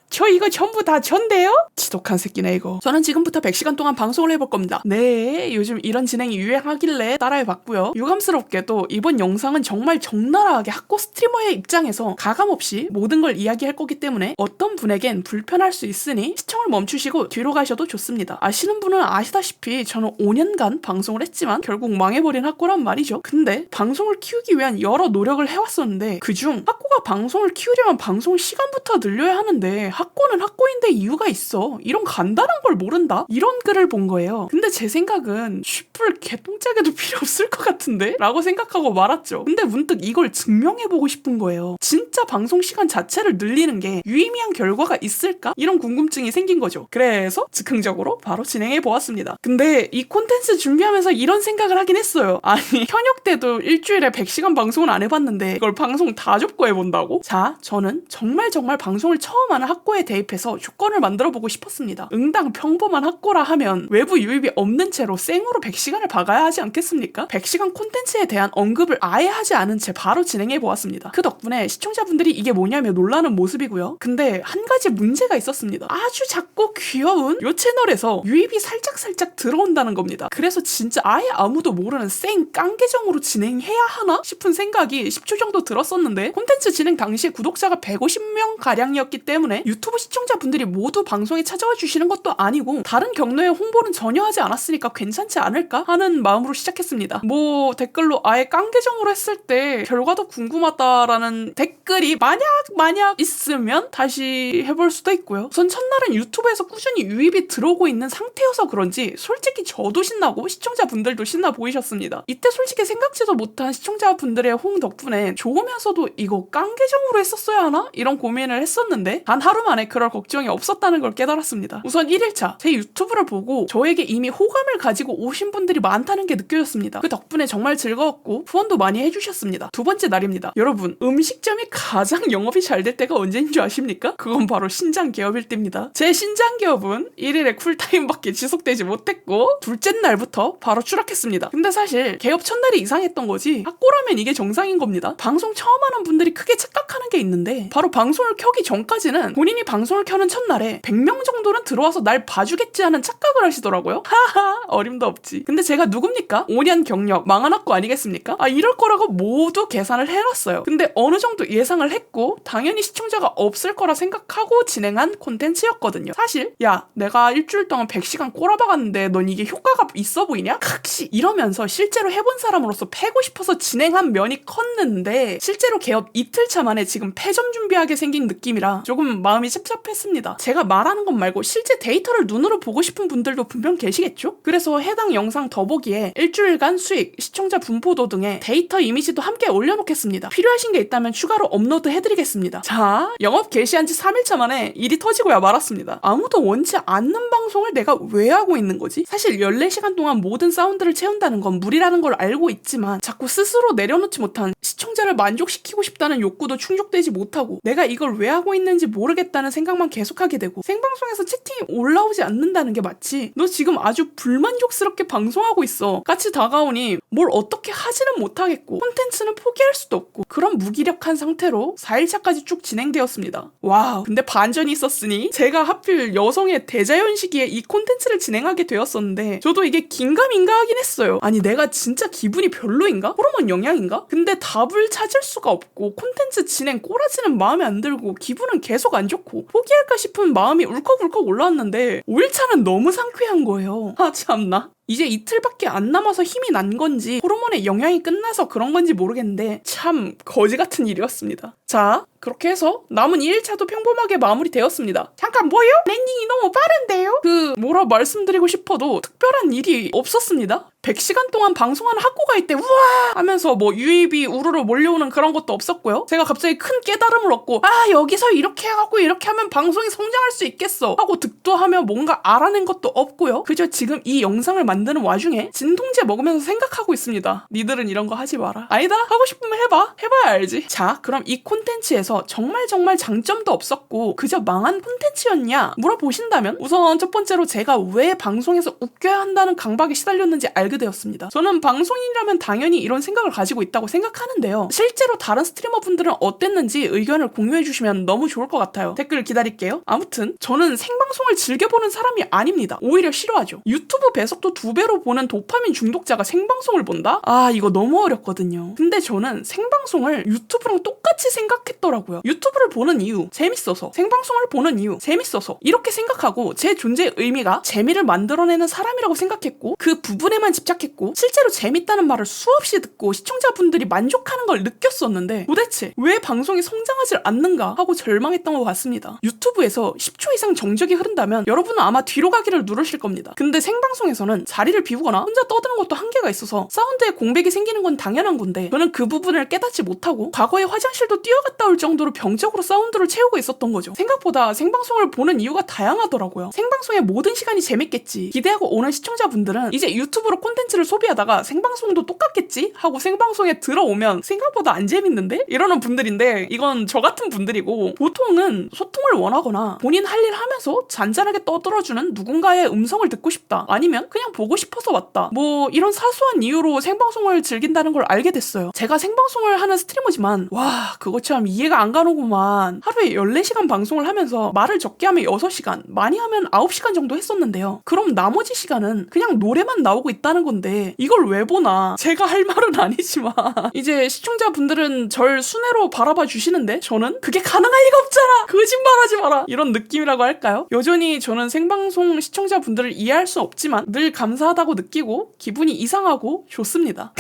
저 이거 전부 다 전데요? 지독한 새끼네 이거. 저는 지금부터 100시간 동안 방송을 해볼 겁니다. 네, 요즘 이런 진행이 유행하길래 따라해봤고요. 유감스럽게도 이번 영상은 정말 적나라하게 학고 스트리머의 입장에서 가감없이 모든 걸 이야기할 거기 때문에 어떤 분에겐 불편할 수 있으니 시청을 멈추시고 뒤로 가셔도 좋습니다. 아시는 분은 아시다시피 저는 5년간 방송을 했지만 결국 망해버린 학고란 말이죠. 근데 방송을 키우기 위한 여러 노력을 해왔었는데 그중 학고가 방송을 키우려면 방송 시간부터 늘려야 하는데 학고는 학고인데 이유가 있어. 이런 간단한 걸 모른다? 이런 글을 본 거예요. 근데 제 생각은 쥐뿔 개똥짝에도 필요 없을 것 같은데? 라고 생각하고 말았죠. 근데 문득 이걸 증명해보고 싶은 거예요. 진짜 방송 시간 자체를 늘리는 게 유의미한 결과가 있을까? 이런 궁금증이 생긴 거죠. 그래서 즉흥적으로 바로 진행해보았습니다. 근데 이 콘텐츠 준비하면서 이런 생각을 하긴 했어요. 아니 현역 때도 일주일에 100시간 방송을 안 해봤는데 이걸 방송 다 접고 해본다고? 자, 저는 정말 방송을 처음 하는 학고 학고에 대입해서 조건을 만들어보고 싶었습니다. 응당 평범한 학고라 하면 외부 유입이 없는 채로 생으로 100시간을 박아야 하지 않겠습니까? 100시간 콘텐츠에 대한 언급을 아예 하지 않은 채 바로 진행해보았습니다. 그 덕분에 시청자분들이 이게 뭐냐며 놀라는 모습이고요. 근데 한 가지 문제가 있었습니다. 아주 작고 귀여운 요 채널에서 유입이 살짝살짝 들어온다는 겁니다. 그래서 진짜 아예 아무도 모르는 생 깡계정으로 진행해야 하나 싶은 생각이 10초 정도 들었었는데, 콘텐츠 진행 당시에 구독자가 150명 가량이었기 때문에 유튜브 시청자분들이 모두 방송에 찾아와 주시는 것도 아니고 다른 경로의 홍보는 전혀 하지 않았으니까 괜찮지 않을까 하는 마음으로 시작했습니다. 뭐 댓글로 아예 깡계정으로 했을 때 결과도 궁금하다라는 댓글이 만약 있으면 다시 해볼 수도 있고요. 우선 첫날은 유튜브에서 꾸준히 유입이 들어오고 있는 상태여서 그런지 솔직히 저도 신나고 시청자분들도 신나 보이셨습니다. 이때 솔직히 생각지도 못한 시청자분들의 호응 덕분에 좋으면서도 이거 깡계정으로 했었어야 하나? 이런 고민을 했었는데 단 하루 만에 그럴 걱정이 없었다는 걸 깨달았습니다. 우선 1일차 제 유튜브를 보고 저에게 이미 호감을 가지고 오신 분들이 많다는 게 느껴졌습니다. 그 덕분에 정말 즐거웠고 후원도 많이 해주셨습니다. 두 번째 날입니다. 여러분, 음식점이 가장 영업이 잘 될 때가 언제인 줄 아십니까? 그건 바로 신장 개업일 때입니다. 제 신장 개업은 1일에 쿨타임밖에 지속되지 못했고 둘째 날부터 바로 추락했습니다. 근데 사실 개업 첫날이 이상했던 거지 학고라면 이게 정상인 겁니다. 방송 처음 하는 분들이 크게 착각하는 게 있는데 바로 방송을 켜기 전까지는 본인이 방송을 켜는 첫날에 100명 정도는 들어와서 날 봐주겠지 하는 착각을 하시더라고요. 하하, 어림도 없지. 근데 제가 누굽니까? 5년 경력 망한 학고 아니겠습니까? 이럴 거라고 모두 계산을 해놨어요. 근데 어느 정도 예상을 했고 당연히 시청자가 없을 거라 생각하고 진행한 콘텐츠였거든요. 사실 내가 일주일 동안 100시간 꼬라박았는데 넌 이게 효과가 있어 보이냐? kak시 이러면서 실제로 해본 사람으로서 패고 싶어서 진행한 면이 컸는데 실제로 개업 이틀차 만에 지금 패점 준비하게 생긴 느낌이라 조금 마음이 찝찝했습니다. 제가 말하는 것 말고 실제 데이터를 눈으로 보고 싶은 분들도 분명 계시겠죠? 그래서 해당 영상 더보기에 일주일간 수익, 시청자 분포도 등의 데이터 이미지도 함께 올려놓겠습니다. 필요하신 게 있다면 추가로 업로드 해드리겠습니다. 자, 영업 개시한 지 3일차 만에 일이 터지고야 말았습니다. 아무도 원치 않는 방송을 내가 왜 하고 있는 거지? 사실 14시간 동안 모든 사운드를 채운다는 건 무리라는 걸 알고 있지만 자꾸 스스로 내려놓지 못한 시청자를 만족시키고 싶다는 욕구도 충족되지 못하고 내가 이걸 왜 하고 있는지 모르겠다는 생각만 계속하게 되고 생방송에서 채팅이 올라오지 않는다는 게 마치 너 지금 아주 불만족스럽게 방송하고 있어 같이 다가오니 뭘 어떻게 하지는 못하겠고 콘텐츠는 포기할 수도 없고 그런 무기력한 상태로 4일차까지 쭉 진행되었습니다. 와우, 근데 반전이 있었으니 제가 하필 여성의 대자연 시기에 이 콘텐츠를 진행하게 되었었는데 저도 이게 긴가민가하긴 했어요. 아니 내가 진짜 기분이 별로인가? 호르몬 영향인가? 근데 답을 찾을 수가 없고 콘텐츠 진행 꼬라지는 마음에 안 들고 기분은 계속 안 좋고 포기할까 싶은 마음이 울컥울컥 올라왔는데 5일차는 너무 상쾌한 거예요. 참나. 이제 이틀밖에 안 남아서 힘이 난 건지 호르몬의 영향이 끝나서 그런 건지 모르겠는데 참 거지 같은 일이었습니다. 자, 그렇게 해서 남은 2일차도 평범하게 마무리되었습니다. 잠깐 뭐요? 랜딩이 너무 빠른데요? 뭐라 말씀드리고 싶어도 특별한 일이 없었습니다. 100시간 동안 방송하는 학고가 있대 우와 하면서 뭐 유입이 우르르 몰려오는 그런 것도 없었고요. 제가 갑자기 큰 깨달음을 얻고 여기서 이렇게 해갖고 이렇게 하면 방송이 성장할 수 있겠어 하고 득도하며 뭔가 알아낸 것도 없고요. 그저 지금 이 영상을 만드는 와중에 진통제 먹으면서 생각하고 있습니다. 니들은 이런 거 하지 마라. 아니다, 하고 싶으면 해봐야 알지. 자, 그럼 이 콘텐츠에서 정말 장점도 없었고 그저 망한 콘텐츠였냐 물어보신다면 우선 첫 번째로 제가 왜 방송에서 웃겨야 한다는 강박에 시달렸는지 알게 되었습니다. 저는 방송인이라면 당연히 이런 생각을 가지고 있다고 생각하는데요. 실제로 다른 스트리머분들은 어땠는지 의견을 공유해주시면 너무 좋을 것 같아요. 댓글 기다릴게요. 아무튼 저는 생방송을 즐겨보는 사람이 아닙니다. 오히려 싫어하죠. 유튜브 배속도 2배로 보는 도파민 중독자가 생방송을 본다? 이거 너무 어렵거든요. 근데 저는 생방송을 유튜브랑 똑같이 생각했더라고요. 유튜브를 보는 이유 재밌어서, 생방송을 보는 이유 재밌어서 이렇게 생각하고 제 존재의 의미가 재미를 만들어내는 사람이라고 생각했고 그 부분에만 집착했고 실제로 재밌다는 말을 수없이 듣고 시청자분들이 만족하는 걸 느꼈었는데 도대체 왜 방송이 성장하지 않는가 하고 절망했던 것 같습니다. 유튜브에서 10초 이상 정적이 흐른다면 여러분은 아마 뒤로 가기를 누르실 겁니다. 근데 생방송에서는 자리를 비우거나 혼자 떠드는 것도 한계가 있어서 사운드에 공백이 생기는 건 당연한 건데 저는 그 부분을 깨닫지 못하고 과거에 화장실도 뛰어갔다 나올 정도로 병적으로 사운드를 채우고 있었던 거죠. 생각보다 생방송을 보는 이유가 다양하더라고요. 생방송의 모든 시간이 재밌겠지 기대하고 오는 시청자분들은 이제 유튜브로 콘텐츠를 소비하다가 생방송도 똑같겠지 하고 생방송에 들어오면 생각보다 안 재밌는데? 이러는 분들인데 이건 저 같은 분들이고, 보통은 소통을 원하거나 본인 할 일 하면서 잔잔하게 떠들어주는 누군가의 음성을 듣고 싶다, 아니면 그냥 보고 싶어서 왔다, 뭐 이런 사소한 이유로 생방송을 즐긴다는 걸 알게 됐어요. 제가 생방송을 하는 스트리머지만 와 그거 참 이해가 안 가는구만. 하루에 14시간 방송을 하면서 말을 적게 하면 6시간, 많이 하면 9시간 정도 했었는데요. 그럼 나머지 시간은 그냥 노래만 나오고 있다는 건데 이걸 왜 보나. 제가 할 말은 아니지만 이제 시청자분들은 절 순애로 바라봐 주시는데 저는 그게 가능할 리가 없잖아, 거짓말하지 마라, 이런 느낌이라고 할까요? 여전히 저는 생방송 시청자분들을 이해할 수 없지만 늘 감사하다고 느끼고 기분이 이상하고 좋습니다.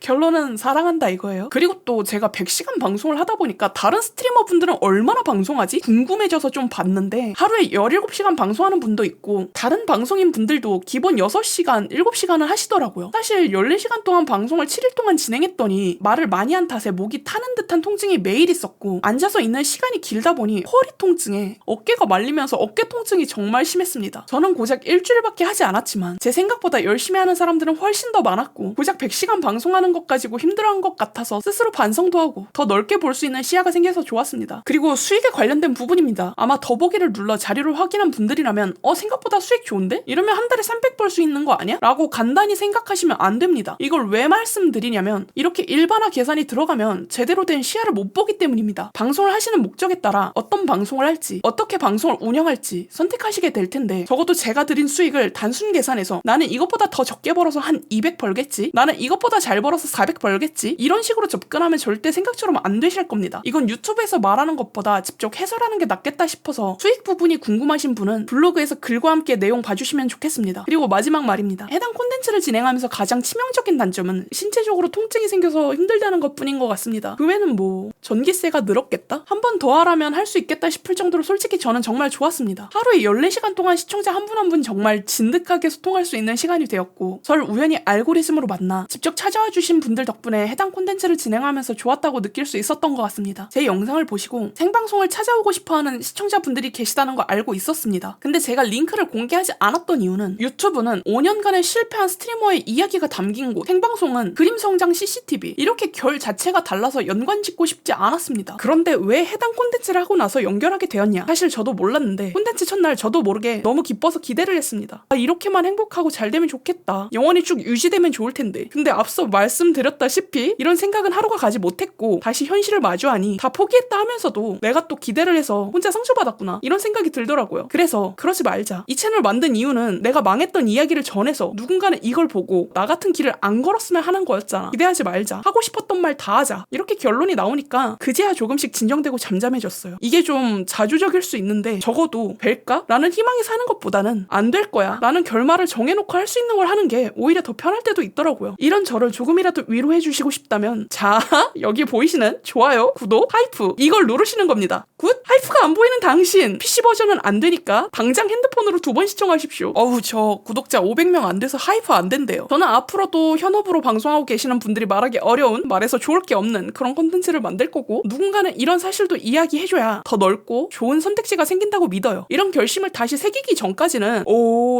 결론은 사랑한다 이거예요. 그리고 또 제가 100시간 방송을 하다 보니까 다른 스트리머분들은 얼마나 방송하지? 궁금해져서 좀 봤는데 하루에 17시간 방송하는 분도 있고 다른 방송인 분들도 기본 6시간, 7시간을 하시더라고요. 사실 14시간 동안 방송을 7일 동안 진행했더니 말을 많이 한 탓에 목이 타는 듯한 통증이 매일 있었고, 앉아서 있는 시간이 길다 보니 허리 통증에 어깨가 말리면서 어깨 통증이 정말 심했습니다. 저는 고작 일주일밖에 하지 않았지만 제 생각보다 열심히 하는 사람들은 훨씬 더 많았고, 고작 100시간 방송하는 것 가지고 힘들어한 것 같아서 스스로 반성도 하고 더 넓게 볼 수 있는 시야가 생겨서 좋았습니다. 그리고 수익에 관련된 부분입니다. 아마 더보기를 눌러 자료를 확인한 분들이라면 생각보다 수익 좋은데? 이러면 한 달에 300 벌 수 있는 거 아니야? 라고 간단히 생각하시면 안 됩니다. 이걸 왜 말씀드리냐면 이렇게 일반화 계산이 들어가면 제대로 된 시야를 못 보기 때문입니다. 방송을 하시는 목적에 따라 어떤 방송을 할지, 어떻게 방송을 운영할지 선택하시게 될 텐데, 적어도 제가 드린 수익을 단순 계산해서 나는 이것보다 더 적게 벌어서 한 200 벌겠지, 나는 이것보다 잘 벌어서 400 벌겠지, 이런 식으로 접근하면 절대 생각처럼 안 되실 겁니다. 이건 유튜브에서 말하는 것보다 직접 해설하는 게 낫겠다 싶어서 수익 부분이 궁금하신 분은 블로그에서 글과 함께 내용 봐주시면 좋겠습니다. 그리고 마지막 말입니다. 해당 콘텐츠를 진행하면서 가장 치명적인 단점은 신체적으로 통증이 생겨서 힘들다는 것뿐인 것 같습니다. 그 외에는 뭐 전기세가 늘었겠다? 한 번 더 하라면 할 수 있겠다 싶을 정도로 솔직히 저는 정말 좋았습니다. 하루에 14시간 동안 시청자 한 분 한 분 정말 진득하게 소통할 수 있는 시간이 되었고, 절 우연히 알고리즘으로 만나 직접 찾아와 주신 분들 덕분에 해당 콘텐츠를 진행하면서 좋았다고 느낄 수 있었던 것 같습니다. 제 영상을 보시고 생방송을 찾아오고 싶어하는 시청자분들이 계시다는 거 알고 있었습니다. 근데 제가 링크를 공개하지 않았던 이유는 유튜브는 5년간의 실패한 스트리머의 이야기가 담긴 곳, 생방송은 그림 성장 CCTV, 이렇게 결 자체가 달라서 연관짓고 싶지 않았습니다. 그런데 왜 해당 콘텐츠를 하고 나서 연결하게 되었냐? 사실 저도 몰랐는데 콘텐츠 첫날 저도 모르게 너무 기뻐서 기대를 했습니다. 이렇게만 행복하고 잘 되면 좋겠다, 영원히 쭉 유지되면 좋을 텐데. 근데 앞서 말씀드렸다시피 이런 생각은 하루가 가지 못했고, 다시 현실을 마주하니 다 포기했다 하면서도 내가 또 기대를 해서 혼자 상처받았구나, 이런 생각이 들더라고요. 그래서 그러지 말자, 이 채널 만든 이유는 내가 망했던 이야기를 전해서 누군가는 이걸 보고 나 같은 길을 안 걸었으면 하는 거였잖아, 기대하지 말자, 하고 싶었던 말 다 하자, 이렇게 결론이 나오니까 그제야 조금씩 진정되고 잠잠해졌어요. 이게 좀 자주적일 수 있는데 적어도 될까? 라는 희망이 사는 것보다는 안 될 거야 라는 결말을 정해놓고 할 수 있는 걸 하는 게 오히려 더 편할 때도 있더라고요. 이런 저를 조금이라도 위로해 주시고 싶다면 자 여기 보이시는 좋아요, 구독, 하이프 이걸 누르시는 겁니다. 굿? 하이프가 안 보이는 당신, PC 버전은 안 되니까 당장 핸드폰으로 2번 시청하십시오. 저 구독자 500명 안 돼서 하이프 안 된대요. 저는 앞으로도 현업으로 방송하고 계시는 분들이 말하기 어려운, 말해서 좋을 게 없는 그런 콘텐츠를 만들 거고, 누군가는 이런 사실도 이야기해줘야 더 넓고 좋은 선택지가 생긴다고 믿어요. 이런 결심을 다시 새기기 전까지는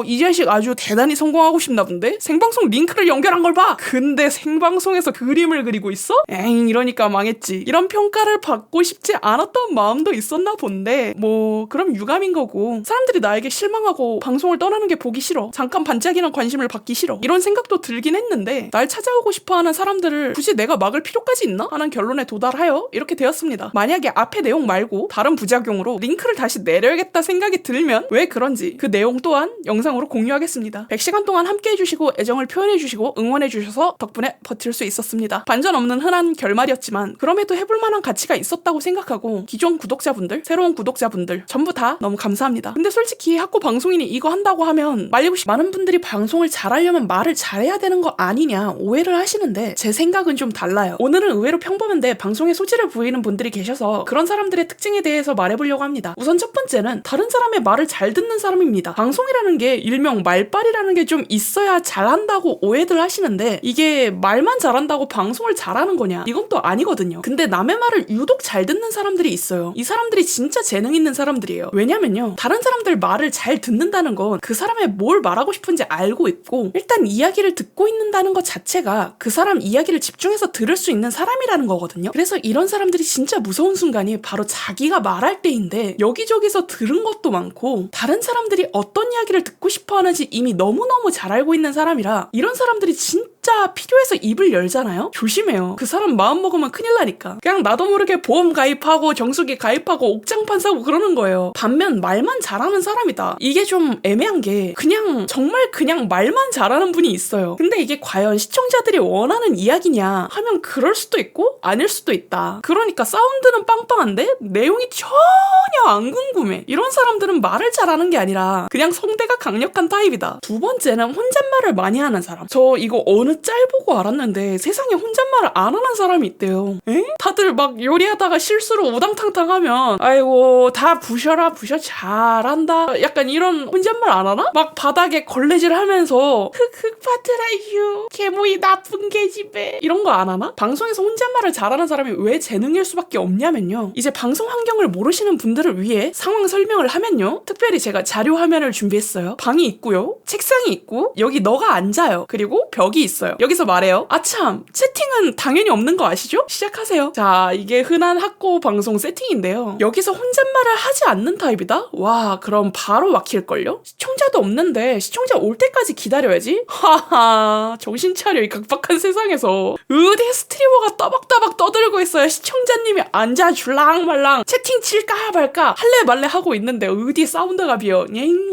이 자식 아주 대단히 성공하고 싶나 본데? 생방송 링크를 연결한 걸 봐! 근데 생방송에서 그림을 그리고 있어? 에잉 이러니까 망했지. 이런 평가를 받고 싶지 않았던 마음도 있었나 본데 뭐 그럼 유감인 거고, 사람들이 나에게 실망하고 방송을 떠나는 게 보기 싫어, 잠깐 반짝이는 관심을 받기 싫어, 이런 생각도 들긴 했는데 날 찾아오고 싶어하는 사람들을 굳이 내가 막을 필요까지 있나? 하는 결론에 도달하여 이렇게 되었습니다. 만약에 앞의 내용 말고 다른 부작용으로 링크를 다시 내려야겠다 생각이 들면 왜 그런지 그 내용 또한 영상으로 공유하겠습니다. 100시간 동안 함께 해주시고 애정을 표현해주시고 응원해주셔서 덕분에 버틸 수 있었습니다. 반전 없는 흔한 결말이었지만 그럼에도 해볼 만한 가치가 있었다고 생각하고 기존 구독자 구독자분들, 새로운 구독자분들 전부 다 너무 감사합니다. 근데 솔직히 학고 방송인이 이거 한다고 하면 말리고 많은 분들이 방송을 잘하려면 말을 잘해야 되는 거 아니냐 오해를 하시는데 제 생각은 좀 달라요. 오늘은 의외로 평범한데 방송에 소질을 보이는 분들이 계셔서 그런 사람들의 특징에 대해서 말해보려고 합니다. 우선 첫 번째는 다른 사람의 말을 잘 듣는 사람입니다. 방송이라는 게 일명 말빨이라는 게 좀 있어야 잘한다고 오해들 하시는데 이게 말만 잘한다고 방송을 잘하는 거냐? 이건 또 아니거든요. 근데 남의 말을 유독 잘 듣는 사람들이 있어요. 이 사람들이 진짜 재능 있는 사람들이에요. 왜냐면요, 다른 사람들 말을 잘 듣는다는 건 그 사람의 뭘 말하고 싶은지 알고 있고 일단 이야기를 듣고 있는다는 것 자체가 그 사람 이야기를 집중해서 들을 수 있는 사람이라는 거거든요. 그래서 이런 사람들이 진짜 무서운 순간이 바로 자기가 말할 때인데 여기저기서 들은 것도 많고 다른 사람들이 어떤 이야기를 듣고 싶어 하는지 이미 너무너무 잘 알고 있는 사람이라 이런 사람들이 진짜 필요해서 입을 열잖아요? 조심해요. 그 사람 마음 먹으면 큰일 나니까. 그냥 나도 모르게 보험 가입하고 정수기 가입하고 옥장판 사고 그러는 거예요. 반면 말만 잘하는 사람이다. 이게 좀 애매한 게 그냥 정말 그냥 말만 잘하는 분이 있어요. 근데 이게 과연 시청자들이 원하는 이야기냐 하면 그럴 수도 있고 아닐 수도 있다. 그러니까 사운드는 빵빵한데 내용이 전혀 안 궁금해. 이런 사람들은 말을 잘하는 게 아니라 그냥 성대가 강력한 타입이다. 두 번째는 혼잣말을 많이 하는 사람. 저 이거 어느 짤 보고 알았는데 세상에 혼잣말을 안 하는 사람이 있대요. 에? 다들 막 요리하다가 실수로 우당탕탕 하면 아이고 다 부셔라 부셔 잘한다 약간 이런 혼잣말 안 하나? 막 바닥에 걸레질 하면서 흑흑 파트라이유 개모이 나쁜 개집애 이런 거 안 하나? 방송에서 혼잣말을 잘하는 사람이 왜 재능일 수밖에 없냐면요, 이제 방송 환경을 모르시는 분들을 위해 상황 설명을 하면요, 특별히 제가 자료 화면을 준비했어요. 방이 있고요, 책상이 있고 여기 너가 앉아요. 그리고 벽이 있어요. 여기서 말해요. 아참, 채팅은 당연히 없는 거 아시죠? 시작하세요. 자, 이게 흔한 학고 방송 세팅인데요. 여기서 혼잣말을 하지 않는 타입이다? 와, 그럼 바로 막힐걸요? 시청자도 없는데 시청자 올 때까지 기다려야지? 하하, 정신 차려 이 각박한 세상에서. 어디 스트리머가 따박따박 떠들고 있어요. 시청자님이 앉아 줄랑말랑 채팅 칠까 말까 할래 말래 하고 있는데 어디 사운드가 비어.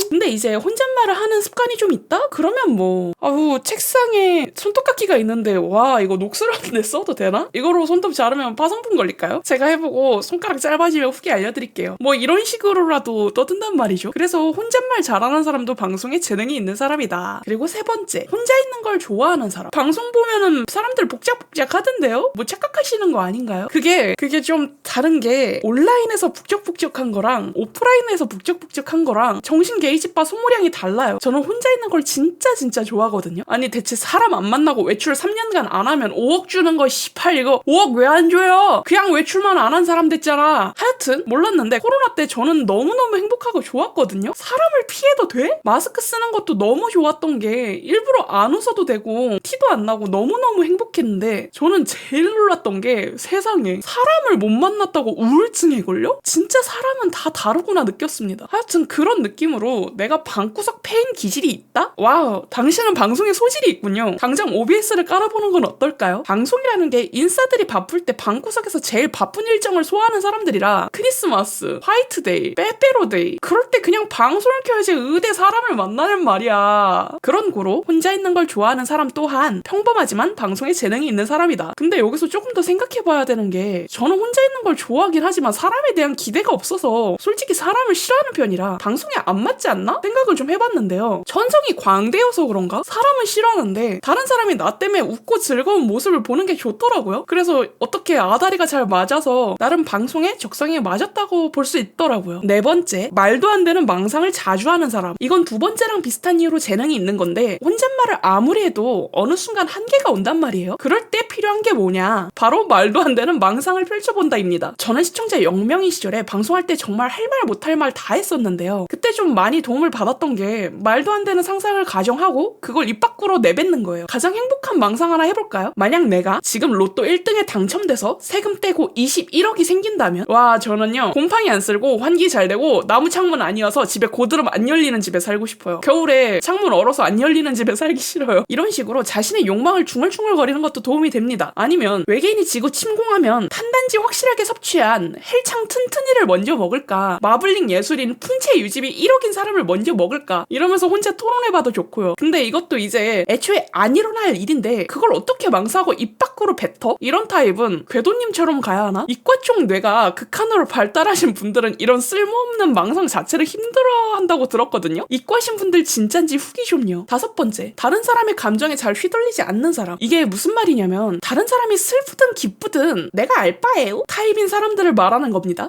근데 이제 혼잣말을 하는 습관이 좀 있다? 그러면 뭐 아우 책상에 손톱깎이가 있는데 와 이거 녹슬었는데 써도 되나? 이거로 손톱 자르면 파상풍 걸릴까요? 제가 해보고 손가락 짧아지면 후기 알려드릴게요. 뭐 이런 식으로라도 떠든단 말이죠. 그래서 혼잣말 잘하는 사람도 방송에 재능이 있는 사람이다. 그리고 세 번째, 혼자 있는 걸 좋아하는 사람. 방송 보면은 사람들 복작복작 하던데요? 뭐 착각하시는 거 아닌가요? 그게 좀 다른 게 온라인에서 북적북적한 거랑 오프라인에서 북적북적한 거랑 정신 게이지바 소모량이 달라요. 저는 혼자 있는 걸 진짜 좋아하거든요. 아니 대체 사람 안 만나고 외출 3년간 안 하면 5억 주는 거 씨발 이거 5억 왜 안 줘요? 그냥 외출만 안 한 사람 됐잖아. 하여튼 몰랐는데 코로나 때 저는 너무너무 행복하고 좋았거든요. 사람을 피해도 돼? 마스크 쓰는 것도 너무 좋았던 게 일부러 안 웃어도 되고 티도 안 나고 너무너무 행복했는데 저는 제일 놀랐던 게 세상에 사람을 못 만났다고 우울증에 걸려? 진짜 사람은 다 다르구나 느꼈습니다. 하여튼 그런 느낌으로 내가 방구석 패인 기질이 있다? 와우, 당신은 방송에 소질이 있군요. 당장 OBS를 깔아보는 건 어떨까요? 방송이라는 게 인싸들이 바쁠 때 방구석에서 제일 바쁜 일정을 소화하는 사람들이라 크리스마스, 화이트데이, 빼빼로데이 그럴 때 그냥 방송을 켜야지 의대 사람을 만나는 말이야. 그런 고로 혼자 있는 걸 좋아하는 사람 또한 평범하지만 방송에 재능이 있는 사람이다. 근데 여기서 조금 더 생각해봐야 되는 게 저는 혼자 있는 걸 좋아하긴 하지만 사람에 대한 기대가 없어서 솔직히 사람을 싫어하는 편이라 방송에 안 맞지 않나? 생각을 좀 해봤는데요. 천성이 광대여서 그런가? 사람은 싫어하는데 다른 사람이 나 때문에 웃고 즐거운 모습을 보는 게 좋더라고요. 그래서 어떻게 아다리가 잘 맞아서 나름 방송에 적성에 맞았다고 볼 수 있더라고요. 네 번째, 말도 안 되는 망상을 자주 하는 사람. 이건 두 번째랑 비슷한 이유로 재능이 있는 건데 혼잣말을 아무리 해도 어느 순간 한계가 온단 말이에요. 그럴 때 필요한 게 뭐냐? 바로 말도 안 되는 망상을 펼쳐본다입니다. 저는 시청자 0명인 시절에 방송할 때 정말 할 말 못할 말 다 했었는데요. 그때 좀 많이 도움을 받았던 게 말도 안 되는 상상을 가정하고 그걸 입 밖으로 내뱉는 거예요. 가장 행복한 망상 하나 해볼까요? 만약 내가 지금 로또 1등에 당첨돼서 세금 떼고 21억이 생긴다면 와 저는요 곰팡이 안 쓸고 환기 잘 되고 나무 창문 아니어서 집에 고드름 안 열리는 집에 살고 싶어요. 겨울에 창문 얼어서 안 열리는 집에 살기 싫어요. 이런 식으로 자신의 욕망을 중얼중얼거리는 것도 도움이 됩니다. 아니면 외계인이 지구 침공하면 탄단지 확실하게 섭취한 헬창 튼튼이를 먼저 먹을까? 마블링 예술인 풍채 유집이 1억인 사람을 먼저 먹을까? 이러면서 혼자 토론해봐도 좋고요. 근데 이것도 이제 애초에 안 일어날 일인데 그걸 어떻게 망사하고 입 밖으로 뱉어? 이런 타입은 궤도님처럼 가야 하나? 이과 쪽 뇌가 극한으로 발달하신 분들은 이런 쓸모없는 망상 자체를 힘들어한다고 들었거든요. 이과신 분들 진짠지 후기 좀요. 5번째, 다른 사람의 감정에 잘 휘둘리지 않는 사람. 이게 무슨 말이냐면 다른 사람이 슬프든 기쁘든 내가 알 바에요 타입인 사람들을 말하는 겁니다.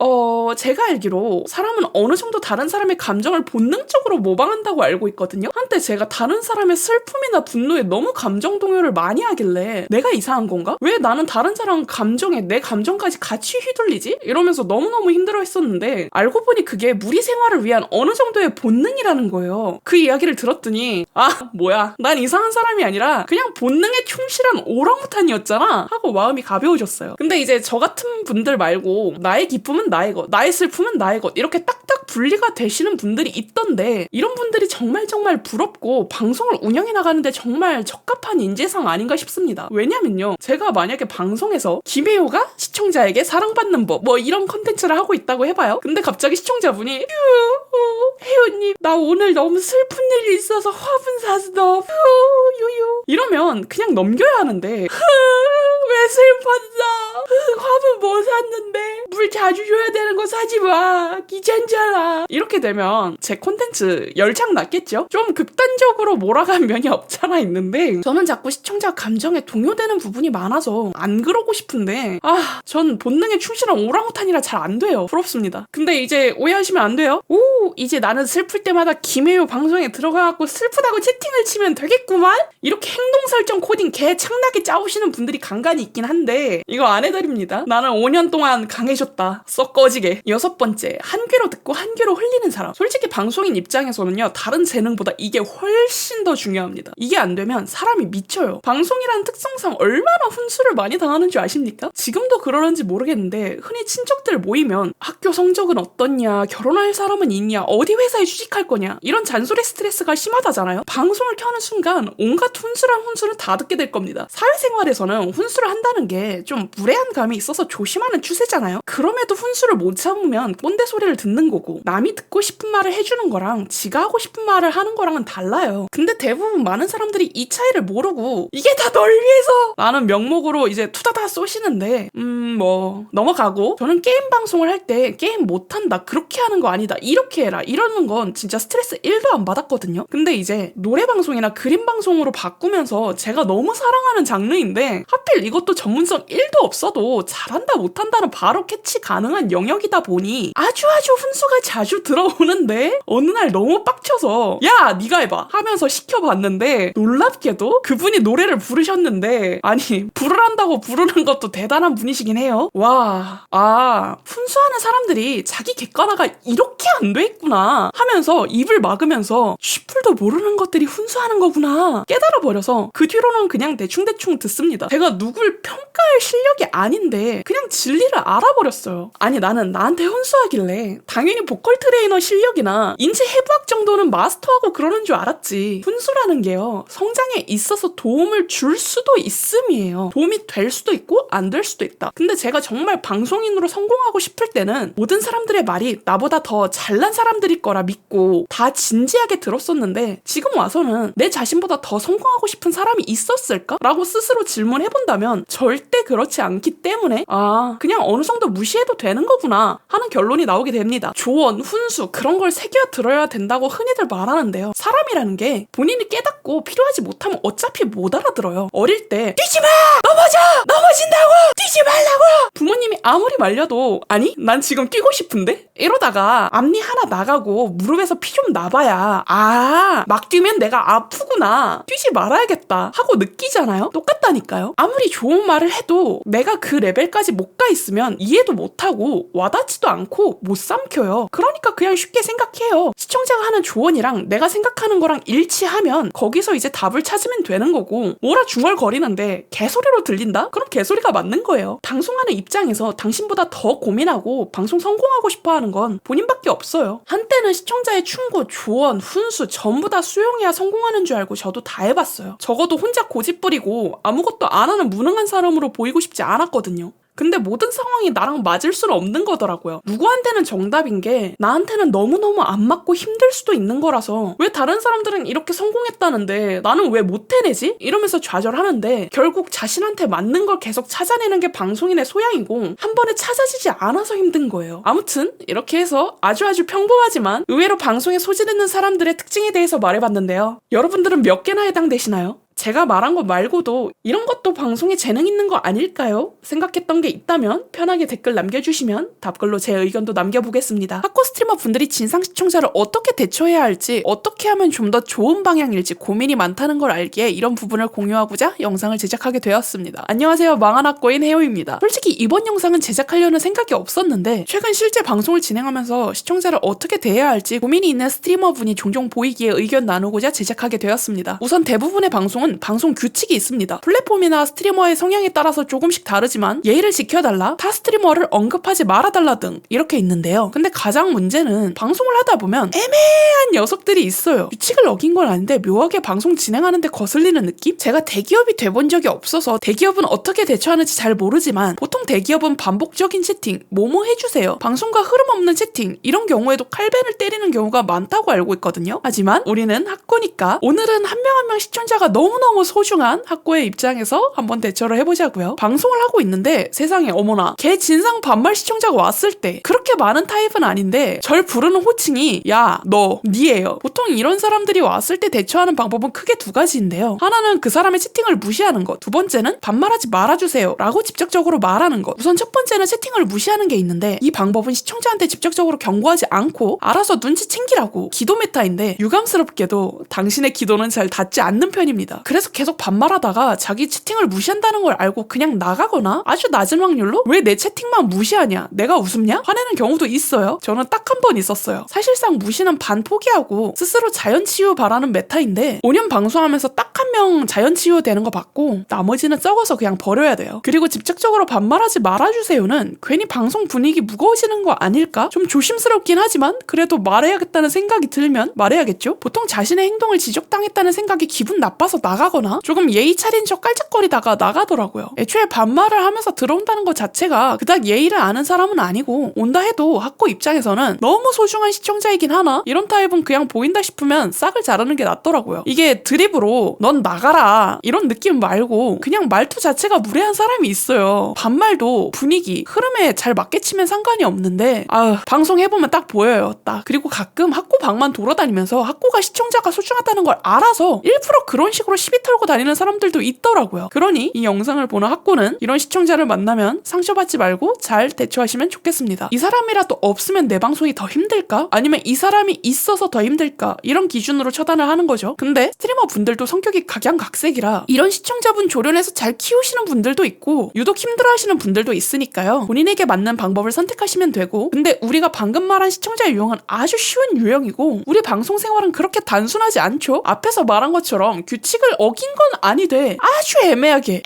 제가 알기로 사람은 어느 정도 다른 사람의 감정을 본능적으로 모방한다고 알고 있거든요. 한때 제가 다른 사람의 슬픔이나 분노에 너무 감정 동요를 많이 하길래 내가 이상한 건가? 왜 나는 다른 사람 감정에 내 감정까지 같이 휘둘리지? 이러면서 너무너무 힘들어 했었는데 알고 보니 그게 무리 생활을 위한 어느 정도의 본능이라는 거예요. 그 이야기를 들었더니 뭐야, 난 이상한 사람이 아니라 그냥 본능에 충실한 오랑우탄이었잖아 하고 마음이 가벼워졌어요. 근데 이제 저 같은 분들 말고 나의 기쁨은 나의 것, 나의 슬픔은 나의 것 이렇게 딱딱 분리가 되시는 분들이 있던데 이런 분들이 정말 부럽고 방송을 운영해 나가는데 정말 적합한 인재상 아닌가 싶습니다. 왜냐면요, 제가 만약에 방송에서 김혜호가 시청자에게 사랑받는 법 뭐 이런 컨텐츠를 하고 있다고 해봐요. 근데 갑자기 시청자분이 혜호님 나 오늘 너무 슬픈 일이 있어서 화분 샀어 유유 이러면 그냥 넘겨야 하는데 왜 슬펐어? 화분 뭐 샀는데? 물 자주 줘야 되는 거 사지 마. 귀찮잖아. 이렇게 되면 제 콘텐츠 열창 났겠죠? 좀 극단적으로 몰아간 면이 없잖아 있는데 저는 자꾸 시청자 감정에 동요되는 부분이 많아서 안 그러고 싶은데 전 본능에 충실한 오랑우탄이라 잘 안 돼요. 부럽습니다. 근데 이제 오해하시면 안 돼요. 이제 나는 슬플 때마다 김혜우 방송에 들어가갖고 슬프다고 채팅을 치면 되겠구만? 이렇게 행동 설정 코딩 개 창나게 짜오시는 분들이 간간히 있긴 한데 이거 안 해드립니다. 나는 5년 동안 강해졌다. 썩 꺼지게. 6번째, 한 귀로 듣고 한 귀로 흘리는 사람. 솔직히 방송인 입장에서는요, 다른 재능보다 이게 훨씬 더 중요합니다. 이게 안 되면 사람이 미쳐요. 방송이라는 특성상 얼마나 훈수를 많이 당하는 줄 아십니까? 지금도 그러는지 모르겠는데 흔히 친척들 모이면 학교 성적은 어떻냐, 결혼할 사람은 있냐, 어디 회사에 취직할 거냐 이런 잔소리 스트레스가 심하다잖아요. 방송을 켜는 순간 온갖 훈수란 훈수를 다 듣게 될 겁니다. 사회생활에서는 훈수를 한다는 게 좀 무례한 감이 있어서 조심하는 추세잖아요. 그럼에도 훈수를 못 참으면 꼰대 소리를 듣는 거고 남이 듣고 싶은 말을 해주는 거랑 지가 하고 싶은 말을 하는 거랑은 달라요. 근데 대부분 많은 사람들이 이 차이를 모르고 이게 다 널 위해서 라는 명목으로 이제 투다다 쏘시는데 뭐 넘어가고, 저는 게임 방송을 할 때 게임 못한다, 그렇게 하는 거 아니다, 이렇게 해라 이러는 건 진짜 스트레스 1도 안 받았거든요. 근데 이제 노래 방송이나 그림 방송으로 바꾸면서 제가 너무 사랑하는 장르인데 하필 이것도 전문성 1도 없어도 잘한다 못한다는 바로 캐치 가능한 영역이다 보니 아주 훈수가 자주 들어오는데 어느 날 너무 빡쳐서 야 네가 해봐 하면서 시켜봤는데 놀랍게도 그분이 노래를 부르셨는데 아니 부르란다고 부르는 것도 대단한 분이시긴 해요. 훈수하는 사람들이 자기 객관화가 이렇게 안 돼 있구나 하면서 입을 막으면서 쉬플도 모르는 것들이 훈수하는 거구나 깨달아버려서 그 뒤로는 그냥 대충 듣습니다. 제가 누굴 평가할 실력이 아닌데 그냥 진리를 알아버렸어요. 아니 나는 나한테 훈수하길래 당연히 보컬 트레이너 실력이나 인체 해부학 정도는 마스터하고 그러는 줄 알았지. 훈수라는 게요, 성장에 있어서 도움을 줄 수도 있음이에요. 도움이 될 수도 있고 안 될 수도 있다. 근데 제가 정말 방송인으로 성공하고 싶을 때는 모든 사람들의 말이 나보다 더 잘난 사람들일 거라 믿고 다 진지하게 들었었는데 지금 와서는 내 자신보다 더 성공하고 싶은 사람이 있었을까? 라고 스스로 질문해본다면 절대 그렇지 않기 때문에 그냥 어느 정도 무시해도 되는 거구나 하는 결론이 나오게 됩니다. 조언, 훈수 그런 걸 새겨 들어야 된다고 흔히들 말하는데요. 사람이라는 게 본인이 깨닫고 필요하지 못하면 어차피 못 알아들어요. 어릴 때 뛰지 마! 넘어진다고! 뛰지 말라고! 부모님이 아무리 말려도 아니 난 지금 뛰고 싶은데? 이러다가 앞니 하나 나가고 무릎에서 피 좀 나봐야 막 뛰면 내가 아프구나, 뛰지 말아야겠다 하고 느끼잖아요. 똑같다니까요. 아무리 좋은 말을 해도 내가 그 레벨까지 못 가 있으면 이해도 못하고 와닿지도 않고 못 삼켜요. 그러니까 그냥 쉽게 생각해요. 시청자가 하는 조언이랑 내가 생각하는 거랑 일치하면 거기서 이제 답을 찾으면 되는 거고, 뭐라 중얼거리는데 개소리로 들린다? 그럼 개소리가 맞는 거예요. 방송하는 입장에서 당신보다 더 고민하고 방송 성공하고 싶어하는 건 본인밖에 없어요. 한때는 시청자의 충고, 조언, 훈수 전부 다 수용해야 성공하는 줄 알고 저도 다 해봤어요. 적어도 혼자 고집 부리고 아무것도 안 하는 무능한 사람으로 보이고 싶지 않았거든요. 근데 모든 상황이 나랑 맞을 수는 없는 거더라고요. 누구한테는 정답인 게 나한테는 너무너무 안 맞고 힘들 수도 있는 거라서 왜 다른 사람들은 이렇게 성공했다는데 나는 왜 못 해내지? 이러면서 좌절하는데 결국 자신한테 맞는 걸 계속 찾아내는 게 방송인의 소양이고 한 번에 찾아지지 않아서 힘든 거예요. 아무튼 이렇게 해서 아주 평범하지만 의외로 방송에 소질 있는 사람들의 특징에 대해서 말해봤는데요. 여러분들은 몇 개나 해당되시나요? 제가 말한 거 말고도 이런 것도 방송에 재능 있는 거 아닐까요? 생각했던 게 있다면 편하게 댓글 남겨주시면 답글로 제 의견도 남겨보겠습니다. 학고 스트리머 분들이 진상 시청자를 어떻게 대처해야 할지, 어떻게 하면 좀 더 좋은 방향일지 고민이 많다는 걸 알기에 이런 부분을 공유하고자 영상을 제작하게 되었습니다. 안녕하세요, 망한 학고인 해오입니다. 솔직히 이번 영상은 제작하려는 생각이 없었는데 최근 실제 방송을 진행하면서 시청자를 어떻게 대해야 할지 고민이 있는 스트리머 분이 종종 보이기에 의견 나누고자 제작하게 되었습니다. 우선 대부분의 방송은 방송 규칙이 있습니다. 플랫폼이나 스트리머의 성향에 따라서 조금씩 다르지만 예의를 지켜달라, 타 스트리머를 언급하지 말아달라 등 이렇게 있는데요. 근데 가장 문제는 방송을 하다 보면 애매한 녀석들이 있어요. 규칙을 어긴 건 아닌데 묘하게 방송 진행하는데 거슬리는 느낌? 제가 대기업이 돼본 적이 없어서 대기업은 어떻게 대처하는지 잘 모르지만 보통 대기업은 반복적인 채팅, 뭐뭐 해주세요, 방송과 흐름 없는 채팅 이런 경우에도 칼벤을 때리는 경우가 많다고 알고 있거든요. 하지만 우리는 학고니까 오늘은 한 명 한 명 시청자가 너무너무 소중한 학고의 입장에서 한번 대처를 해보자고요. 방송을 하고 있는데 세상에 어머나 개 진상 반말 시청자가 왔을 때 그렇게 많은 타입은 아닌데 절 부르는 호칭이 야 너 니예요. 보통 이런 사람들이 왔을 때 대처하는 방법은 크게 두 가지인데요. 하나는 그 사람의 채팅을 무시하는 것, 두 번째는 반말하지 말아주세요 라고 직접적으로 말하는 것. 우선 첫 번째는 채팅을 무시하는 게 있는데 이 방법은 시청자한테 직접적으로 경고하지 않고 알아서 눈치 챙기라고 기도 메타인데 유감스럽게도 당신의 기도는 잘 닿지 않는 편입니다. 그래서 계속 반말하다가 자기 채팅을 무시한다는 걸 알고 그냥 나가거나 아주 낮은 확률로 왜 내 채팅만 무시하냐, 내가 웃음냐? 화내는 경우도 있어요. 저는 딱 한 번 있었어요. 사실상 무시는 반 포기하고 스스로 자연치유 바라는 메타인데 5년 방송하면서 딱 한 명 자연치유 되는 거 봤고 나머지는 썩어서 그냥 버려야 돼요. 그리고 직접적으로 반말하지 말아주세요는 괜히 방송 분위기 무거워지는 거 아닐까? 좀 조심스럽긴 하지만 그래도 말해야겠다는 생각이 들면 말해야겠죠? 보통 자신의 행동을 지적당했다는 생각이 기분 나빠서 나가거나 조금 예의 차린 척 깔짝거리다가 나가더라고요. 애초에 반말을 하면서 들어온다는 것 자체가 그닥 예의를 아는 사람은 아니고 온다 해도 학고 입장에서는 너무 소중한 시청자이긴 하나 이런 타입은 그냥 보인다 싶으면 싹을 자르는 게 낫더라고요. 이게 드립으로 넌 나가라 이런 느낌 말고 그냥 말투 자체가 무례한 사람이 있어요. 반말도 분위기, 흐름에 잘 맞게 치면 상관이 없는데 방송해보면 딱 보여요. 딱. 그리고 가끔 학고 방만 돌아다니면서 학고가 시청자가 소중하다는 걸 알아서 일부러 그런 식으로 시비 털고 다니는 사람들도 있더라고요. 그러니 이 영상을 보는 학고는 이런 시청자를 만나면 상처받지 말고 잘 대처하시면 좋겠습니다. 이 사람이라도 없으면 내 방송이 더 힘들까? 아니면 이 사람이 있어서 더 힘들까? 이런 기준으로 처단을 하는 거죠. 근데 스트리머 분들도 성격이 각양각색이라 이런 시청자분 조련해서 잘 키우시는 분들도 있고 유독 힘들어하시는 분들도 있으니까요. 본인에게 맞는 방법을 선택하시면 되고 근데 우리가 방금 말한 시청자 유형은 아주 쉬운 유형이고 우리 방송 생활은 그렇게 단순하지 않죠? 앞에서 말한 것처럼 규칙을 어긴 건 아니되 아주 애매하게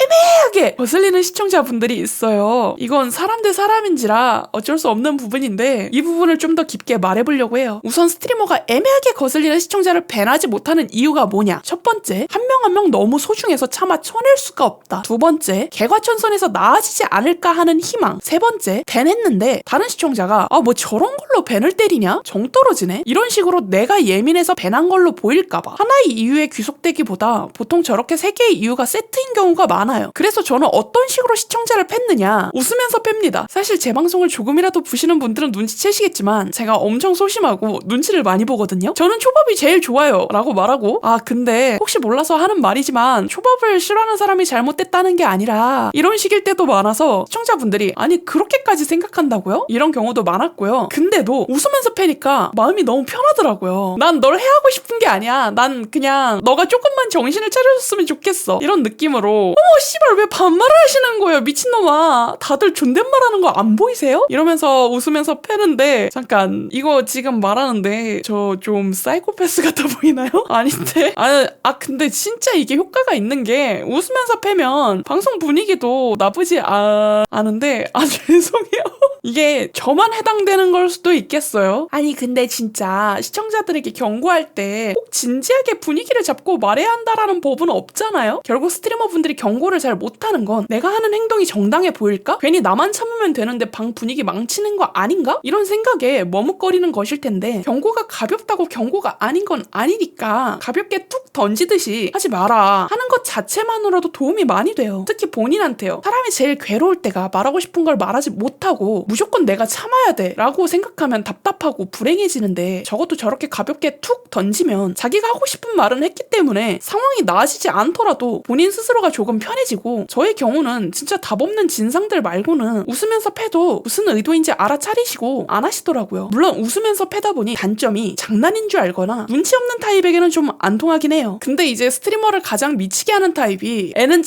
거슬리는 시청자분들이 있어요. 이건 사람 대 사람인지라 어쩔 수 없는 부분인데 이 부분을 좀 더 깊게 말해보려고 해요. 우선 스트리머가 애매하게 거슬리는 시청자를 밴하지 못하는 이유가 뭐냐? 첫 번째, 한 명 한 명 너무 소중해서 차마 쳐낼 수가 없다. 두 번째, 개과천선에서 나아지지 않을까 하는 희망. 세 번째, 밴 했는데 다른 시청자가 뭐 저런 걸로 밴을 때리냐? 정 떨어지네? 이런 식으로 내가 예민해서 밴한 걸로 보일까봐 하나의 이유에 귀속되기보다 보통 저렇게 세 개의 이유가 세트인 경우가 많아요. 그래서 저는 어떤 식으로 시청자를 팼느냐? 웃으면서 팹니다. 사실 제 방송을 조금이라도 보시는 분들은 눈치채시겠지만 제가 엄청 소심하고 눈치를 많이 보거든요. 저는 초밥이 제일 좋아요 라고 말하고 근데 혹시 몰라서 하는 말이지만 초밥을 싫어하는 사람이 잘못됐다는 게 아니라 이런 식일 때도 많아서 시청자분들이 아니 그렇게까지 생각한다고요? 이런 경우도 많았고요. 근데도 웃으면서 패니까 마음이 너무 편하더라고요. 난 널 해하고 싶은 게 아니야. 난 그냥 너가 조금만 정신을 차려줬으면 좋겠어. 이런 느낌으로 어머 씨발 왜 반말을 하시는 거예요 미친놈아. 다들 존댓말하는 거 안 보이세요? 이러면서 웃으면서 패는데 잠깐 이거 지금 말하는데 저 좀 사이코패스 같아 보이나요? 아닌데? 근데 진짜 이게 효과가 있는 게 웃으면서 패면 방송 분위기도 나쁘지 않은데 죄송해요. 이게 저만 해당되는 걸 수도 수도 있겠어요. 아니 근데 진짜 시청자들에게 경고할 때 꼭 진지하게 분위기를 잡고 말해야 한다라는 법은 없잖아요. 결국 스트리머분들이 경고를 잘 못하는 건 내가 하는 행동이 정당해 보일까? 괜히 나만 참으면 되는데 방 분위기 망치는 거 아닌가? 이런 생각에 머뭇거리는 것일 텐데, 경고가 가볍다고 경고가 아닌 건 아니니까 가볍게 뚝 던지듯이 하지 마라 하는 것 자체만으로도 도움이 많이 돼요. 특히 본인한테요. 사람이 제일 괴로울 때가 말하고 싶은 걸 말하지 못하고 무조건 내가 참아야 돼 라고 생각하면 답답하고 불행해지는데, 적어도 저렇게 가볍게 툭 던지면 자기가 하고 싶은 말은 했기 때문에 상황이 나아지지 않더라도 본인 스스로가 조금 편해지고, 저의 경우는 진짜 답 없는 진상들 말고는 웃으면서 패도 무슨 의도인지 알아차리시고 안 하시더라고요. 물론 웃으면서 패다 보니 단점이 장난인 줄 알거나 눈치 없는 타입에게는 좀 안 통하긴 해요. 근데 이제 스트리머를 가장 미치게 하는 타입이 애는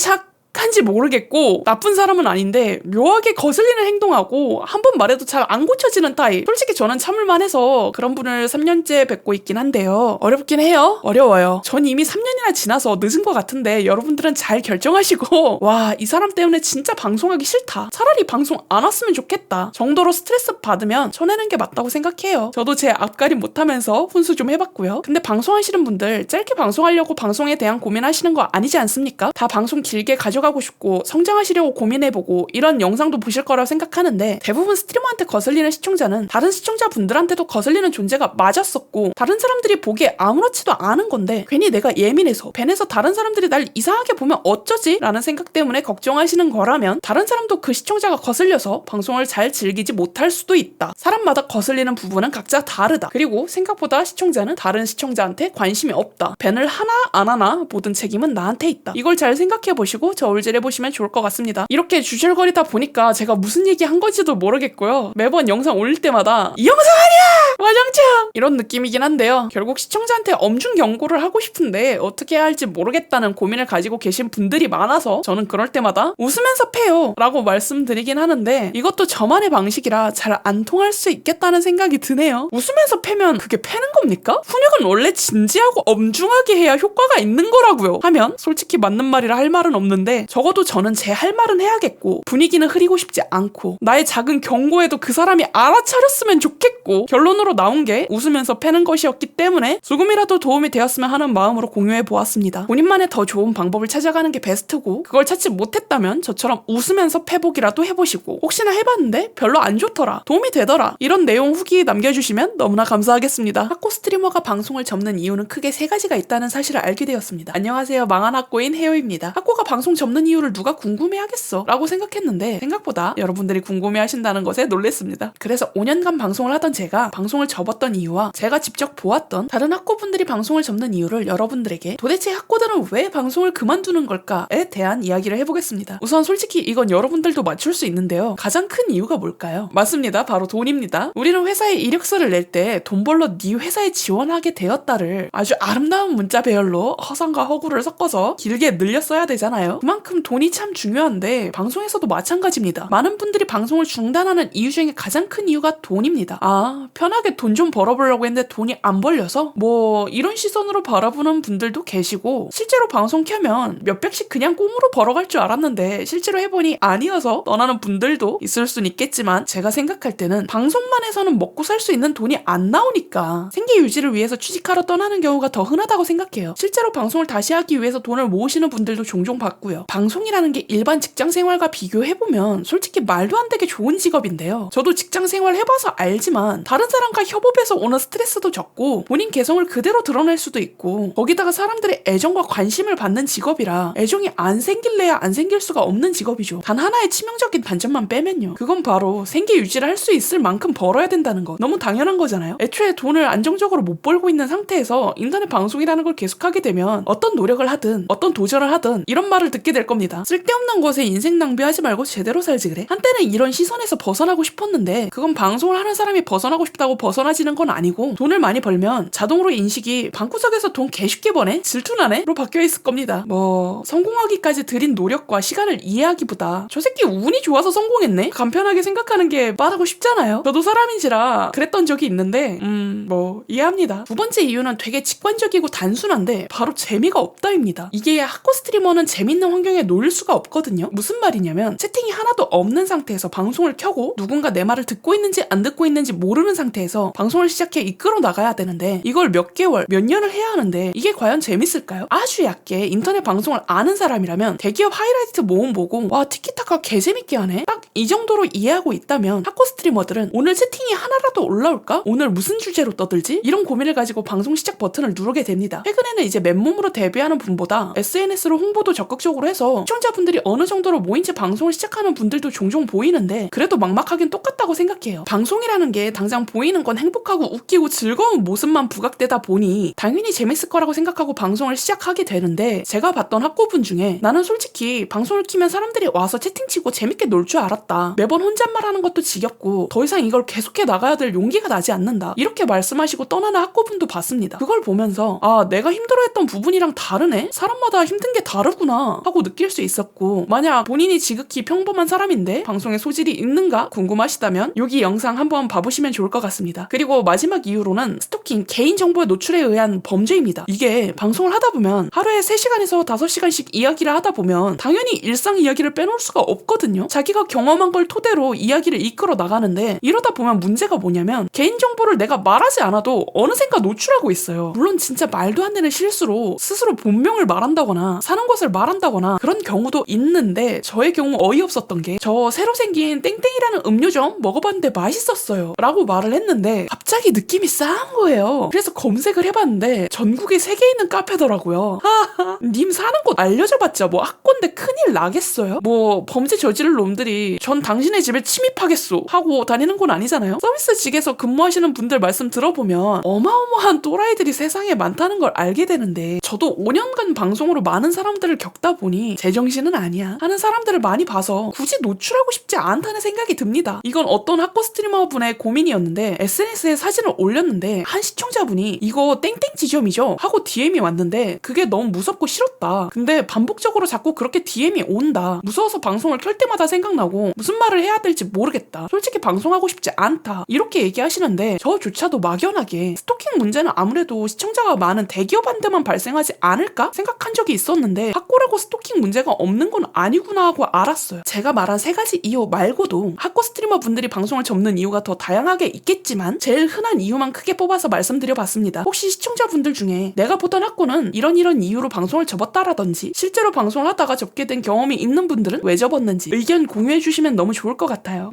한지 모르겠고 나쁜 사람은 아닌데 묘하게 거슬리는 행동하고 한 번 말해도 잘 안 고쳐지는 타입. 솔직히 저는 참을만 해서 그런 분을 3년째 뵙고 있긴 한데요. 어렵긴 해요. 어려워요. 전 이미 3년이나 지나서 늦은 것 같은데 여러분들은 잘 결정하시고, 와, 이 사람 때문에 진짜 방송하기 싫다, 차라리 방송 안 왔으면 좋겠다 정도로 스트레스 받으면 쳐내는 게 맞다고 생각해요. 저도 제 앞가림 못하면서 훈수 좀 해봤고요. 근데 방송하시는 분들 짧게 방송하려고 방송에 대한 고민하시는 거 아니지 않습니까? 다 방송 길게 가져가고 싶고 성장하시려고 고민해보고 이런 영상도 보실 거라고 생각하는데, 대부분 스트리머한테 거슬리는 시청자는 다른 시청자분들한테도 거슬리는 존재가 맞았었고, 다른 사람들이 보기에 아무렇지도 않은 건데 괜히 내가 예민해서 벤해서 다른 사람들이 날 이상하게 보면 어쩌지? 라는 생각 때문에 걱정하시는 거라면, 다른 사람도 그 시청자가 거슬려서 방송을 잘 즐기지 못할 수도 있다. 사람마다 거슬리는 부분은 각자 다르다. 그리고 생각보다 시청자는 다른 시청자한테 관심이 없다. 벤을 하나 안 하나 모든 책임은 나한테 있다. 이걸 잘 생각해보시고 저울질해보시면 좋을 것 같습니다. 이렇게 주절거리다 보니까 제가 무슨 얘기 한 건지도 모르겠고요. 매번 영상 올릴 때마다 이 영상 아니야! 와장창! 이런 느낌이긴 한데요. 결국 시청자한테 엄중 경고를 하고 싶은데 어떻게 해야 할지 모르겠다는 고민을 가지고 계신 분들이 많아서 저는 그럴 때마다 웃으면서 패요 라고 말씀드리긴 하는데, 이것도 저만의 방식이라 잘 안 통할 수 있겠다는 생각이 드네요. 웃으면서 패면 그게 패는 겁니까? 훈육은 원래 진지하고 엄중하게 해야 효과가 있는 거라고요 하면 솔직히 맞는 말이라 할 말은 없는데, 적어도 저는 제 할 말은 해야겠고 분위기는 흐리고 싶지 않고 나의 작은 경고에도 그 사람이 알아차렸으면 좋겠고, 결론으로 나온 게 웃으면서 패는 것이었기 때문에 조금이라도 도움이 되었으면 하는 마음으로 공유해 보았습니다. 본인만의 더 좋은 방법을 찾아가는 게 베스트고, 그걸 찾지 못했다면 저처럼 웃으면서 패보기라도 해보시고, 혹시나 해봤는데 별로 안 좋더라, 도움이 되더라, 이런 내용 후기 남겨주시면 너무나 감사하겠습니다. 학고 스트리머가 방송을 접는 이유는 크게 3가지가 있다는 사실을 알게 되었습니다. 안녕하세요, 망한 학고인 해요입니다. 학고가 방송 접는 이유를 누가 궁금해하겠어 라고 생각했는데 생각보다 여러분들이 궁금해하신다는 것에 놀랬습니다. 그래서 5년간 방송을 하던 제가 방송을 접었던 이유와 제가 직접 보았던 다른 학고분들이 방송을 접는 이유를 여러분들에게, 도대체 학고들은 왜 방송을 그만두는 걸까에 대한 이야기를 해보겠습니다. 우선 솔직히 이건 여러분들도 맞출 수 있는데요. 가장 큰 이유가 뭘까요? 맞습니다. 바로 돈입니다. 우리는 회사에 이력서를 낼 때 돈 벌러 네 회사에 지원하게 되었다를 아주 아름다운 문자 배열로 허상과 허구를 섞어서 길게 늘려 써야 되잖아요. 그만큼 돈이 참 중요한데 방송에서도 마찬가지입니다. 많은 분들이 방송을 중단하는 이유 중에 가장 큰 이유가 돈입니다. 아, 편하게 돈 좀 벌어보려고 했는데 돈이 안 벌려서? 뭐 이런 시선으로 바라보는 분들도 계시고, 실제로 방송 켜면 몇백씩 그냥 꽁으로 벌어갈 줄 알았는데 실제로 해보니 아니어서 떠나는 분들도 있을 순 있겠지만, 제가 생각할 때는 방송만 해서는 먹고 살 수 있는 돈이 안 나오니까 생계 유지를 위해서 취직하러 떠나는 경우가 더 흔하다고 생각해요. 실제로 방송을 다시 하기 위해서 돈을 모으시는 분들도 종종 봤고요. 방송이라는 게 일반 직장 생활과 비교해보면 솔직히 말도 안 되게 좋은 직업인데요. 저도 직장 생활 해봐서 알지만 다른 사람과 협업해서 오는 스트레스도 적고 본인 개성을 그대로 드러낼 수도 있고, 거기다가 사람들의 애정과 관심을 받는 직업이라 애정이 안 생길래야 안 생길 수가 없는 직업이죠. 단 하나의 치명적인 단점만 빼면요, 그건 바로 생계 유지를 할 수 있을 만큼 벌어야 된다는 것. 너무 당연한 거잖아요. 애초에 돈을 안정적으로 못 벌고 있는 상태에서 인터넷 방송이라는 걸 계속하게 되면 어떤 노력을 하든 어떤 도전을 하든 이런 말을 듣게 될 겁니다. 쓸데없는 것에 인생 낭비하지 말고 제대로 살지 그래? 한때는 이런 시선에서 벗어나고 싶었는데, 그건 방송을 하는 사람이 벗어나고 싶다고 벗어나지는 건 아니고, 돈을 많이 벌면 자동으로 인식이 방구석에서 돈 개쉽게 버네? 질투나네? 로 바뀌어 있을 겁니다. 뭐 성공하기까지 들인 노력과 시간을 이해하기보다 저 새끼 운이 좋아서 성공했네? 간편하게 생각하는 게 말하고 쉽잖아요. 저도 사람인지라 그랬던 적이 있는데 뭐 이해합니다. 두 번째 이유는 되게 직관적이고 단순한데 바로 재미가 없다입니다. 이게 학고 스트리머는 재밌는 환경에 놓일 수가 없거든요. 무슨 말이냐면 채팅이 하나도 없는 상태에서 방송을 켜고 누군가 내 말을 듣고 있는지 안 듣고 있는지 모르는 상태에서 방송을 시작해 이끌어 나가야 되는데 이걸 몇 개월, 몇 년을 해야 하는데 이게 과연 재밌을까요? 아주 얕게 인터넷 방송을 아는 사람이라면 대기업 하이라이트 모음 보고 와 티키타카 개재밌게 하네? 딱 이 정도로 이해하고 있다면 하코 스트리머들은 오늘 채팅이 하나라도 올라올까? 오늘 무슨 주제로 떠들지? 이런 고민을 가지고 방송 시작 버튼을 누르게 됩니다. 최근에는 이제 맨몸으로 데뷔하는 분보다 SNS로 홍보도 적극적으로 해서 시청자분들이 어느 정도로 모인지 방송을 시작하는 분들도 종종 보이는데 그래도 막막하긴 똑같다고 생각해요. 방송이라는 게 당장 보이는 건 행복하고 웃기고 즐거운 모습만 부각되다 보니 당연히 재밌을 거라고 생각하고 방송을 시작하게 되는데 제가 봤던 학고분 중에 나는 솔직히 방송을 키면 사람들이 와서 채팅치고 재밌게 놀 줄 알았다. 매번 혼잣말하는 것도 지겹고 더 이상 이걸 계속해 나가야 될 용기가 나지 않는다. 이렇게 말씀하시고 떠나는 학고분도 봤습니다. 그걸 보면서 아 내가 힘들어했던 부분이랑 다르네? 사람마다 힘든 게 다르구나 하고 느낄 수 있었고 만약 본인이 지극히 평범한 사람인데 방송에 소질이 있는가 궁금하시다면 여기 영상 한번 봐보시면 좋을 것 같습니다. 그리고 마지막 이유로는 스토킹, 개인정보의 노출에 의한 범죄입니다. 이게 방송을 하다 보면 하루에 3시간에서 5시간씩 이야기를 하다 보면 당연히 일상 이야기를 빼놓을 수가 없거든요. 자기가 경험한 걸 토대로 이야기를 이끌어 나가는데 이러다 보면 문제가 뭐냐면 개인정보를 내가 말하지 않아도 어느샌가 노출하고 있어요. 물론 진짜 말도 안 되는 실수로 스스로 본명을 말한다거나 사는 곳을 말한다거나 그런 경우도 있는데 저의 경우 어이없었던 게 저 새로 생긴 땡땡이라는 음료점 먹어봤는데 맛있었어요 라고 말을 했는데 갑자기 느낌이 싸한 거예요. 그래서 검색을 해봤는데 전국에 3개 있는 카페더라고요. 하하 님 사는 곳 알려줘봤자 뭐 학고인데 큰일 나겠어요? 뭐 범죄 저지를 놈들이 전 당신의 집에 침입하겠소 하고 다니는 건 아니잖아요. 서비스직에서 근무하시는 분들 말씀 들어보면 어마어마한 또라이들이 세상에 많다는 걸 알게 되는데 저도 5년간 방송으로 많은 사람들을 겪다 보니 제정신은 아니야 하는 사람들을 많이 봐서 굳이 노출하고 싶지 않다는 생각이 듭니다. 이건 어떤 학고 스트리머 분의 고민이었는데 SNS에 사진을 올렸는데 한 시청자분이 이거 땡땡 지점이죠? 하고 DM이 왔는데 그게 너무 무섭고 싫었다. 근데 반복적으로 자꾸 그렇게 DM이 온다. 무서워서 방송을 켤 때마다 생각나고 무슨 말을 해야 될지 모르겠다. 솔직히 방송하고 싶지 않다. 이렇게 얘기하시는데 저조차도 막연하게 스토킹 문제는 아무래도 시청자가 많은 대기업한테만 발생하지 않을까 생각한 적이 있었는데 학고라고 스토킹 문제가 없는 건 아니구나 하고 알았어요. 제가 말한 3가지 이유 말고도 학고 스트리머 분들이 방송을 접는 이유가 더 다양하게 있겠지만 제일 흔한 이유만 크게 뽑아서 말씀드려봤습니다. 혹시 시청자분들 중에 내가 보던 학고는 이런 이유로 방송을 접었다라든지 실제로 방송을 하다가 접게 된 경험이 있는 분들은 왜 접었는지 의견 공유해주시면 너무 좋을 것 같아요.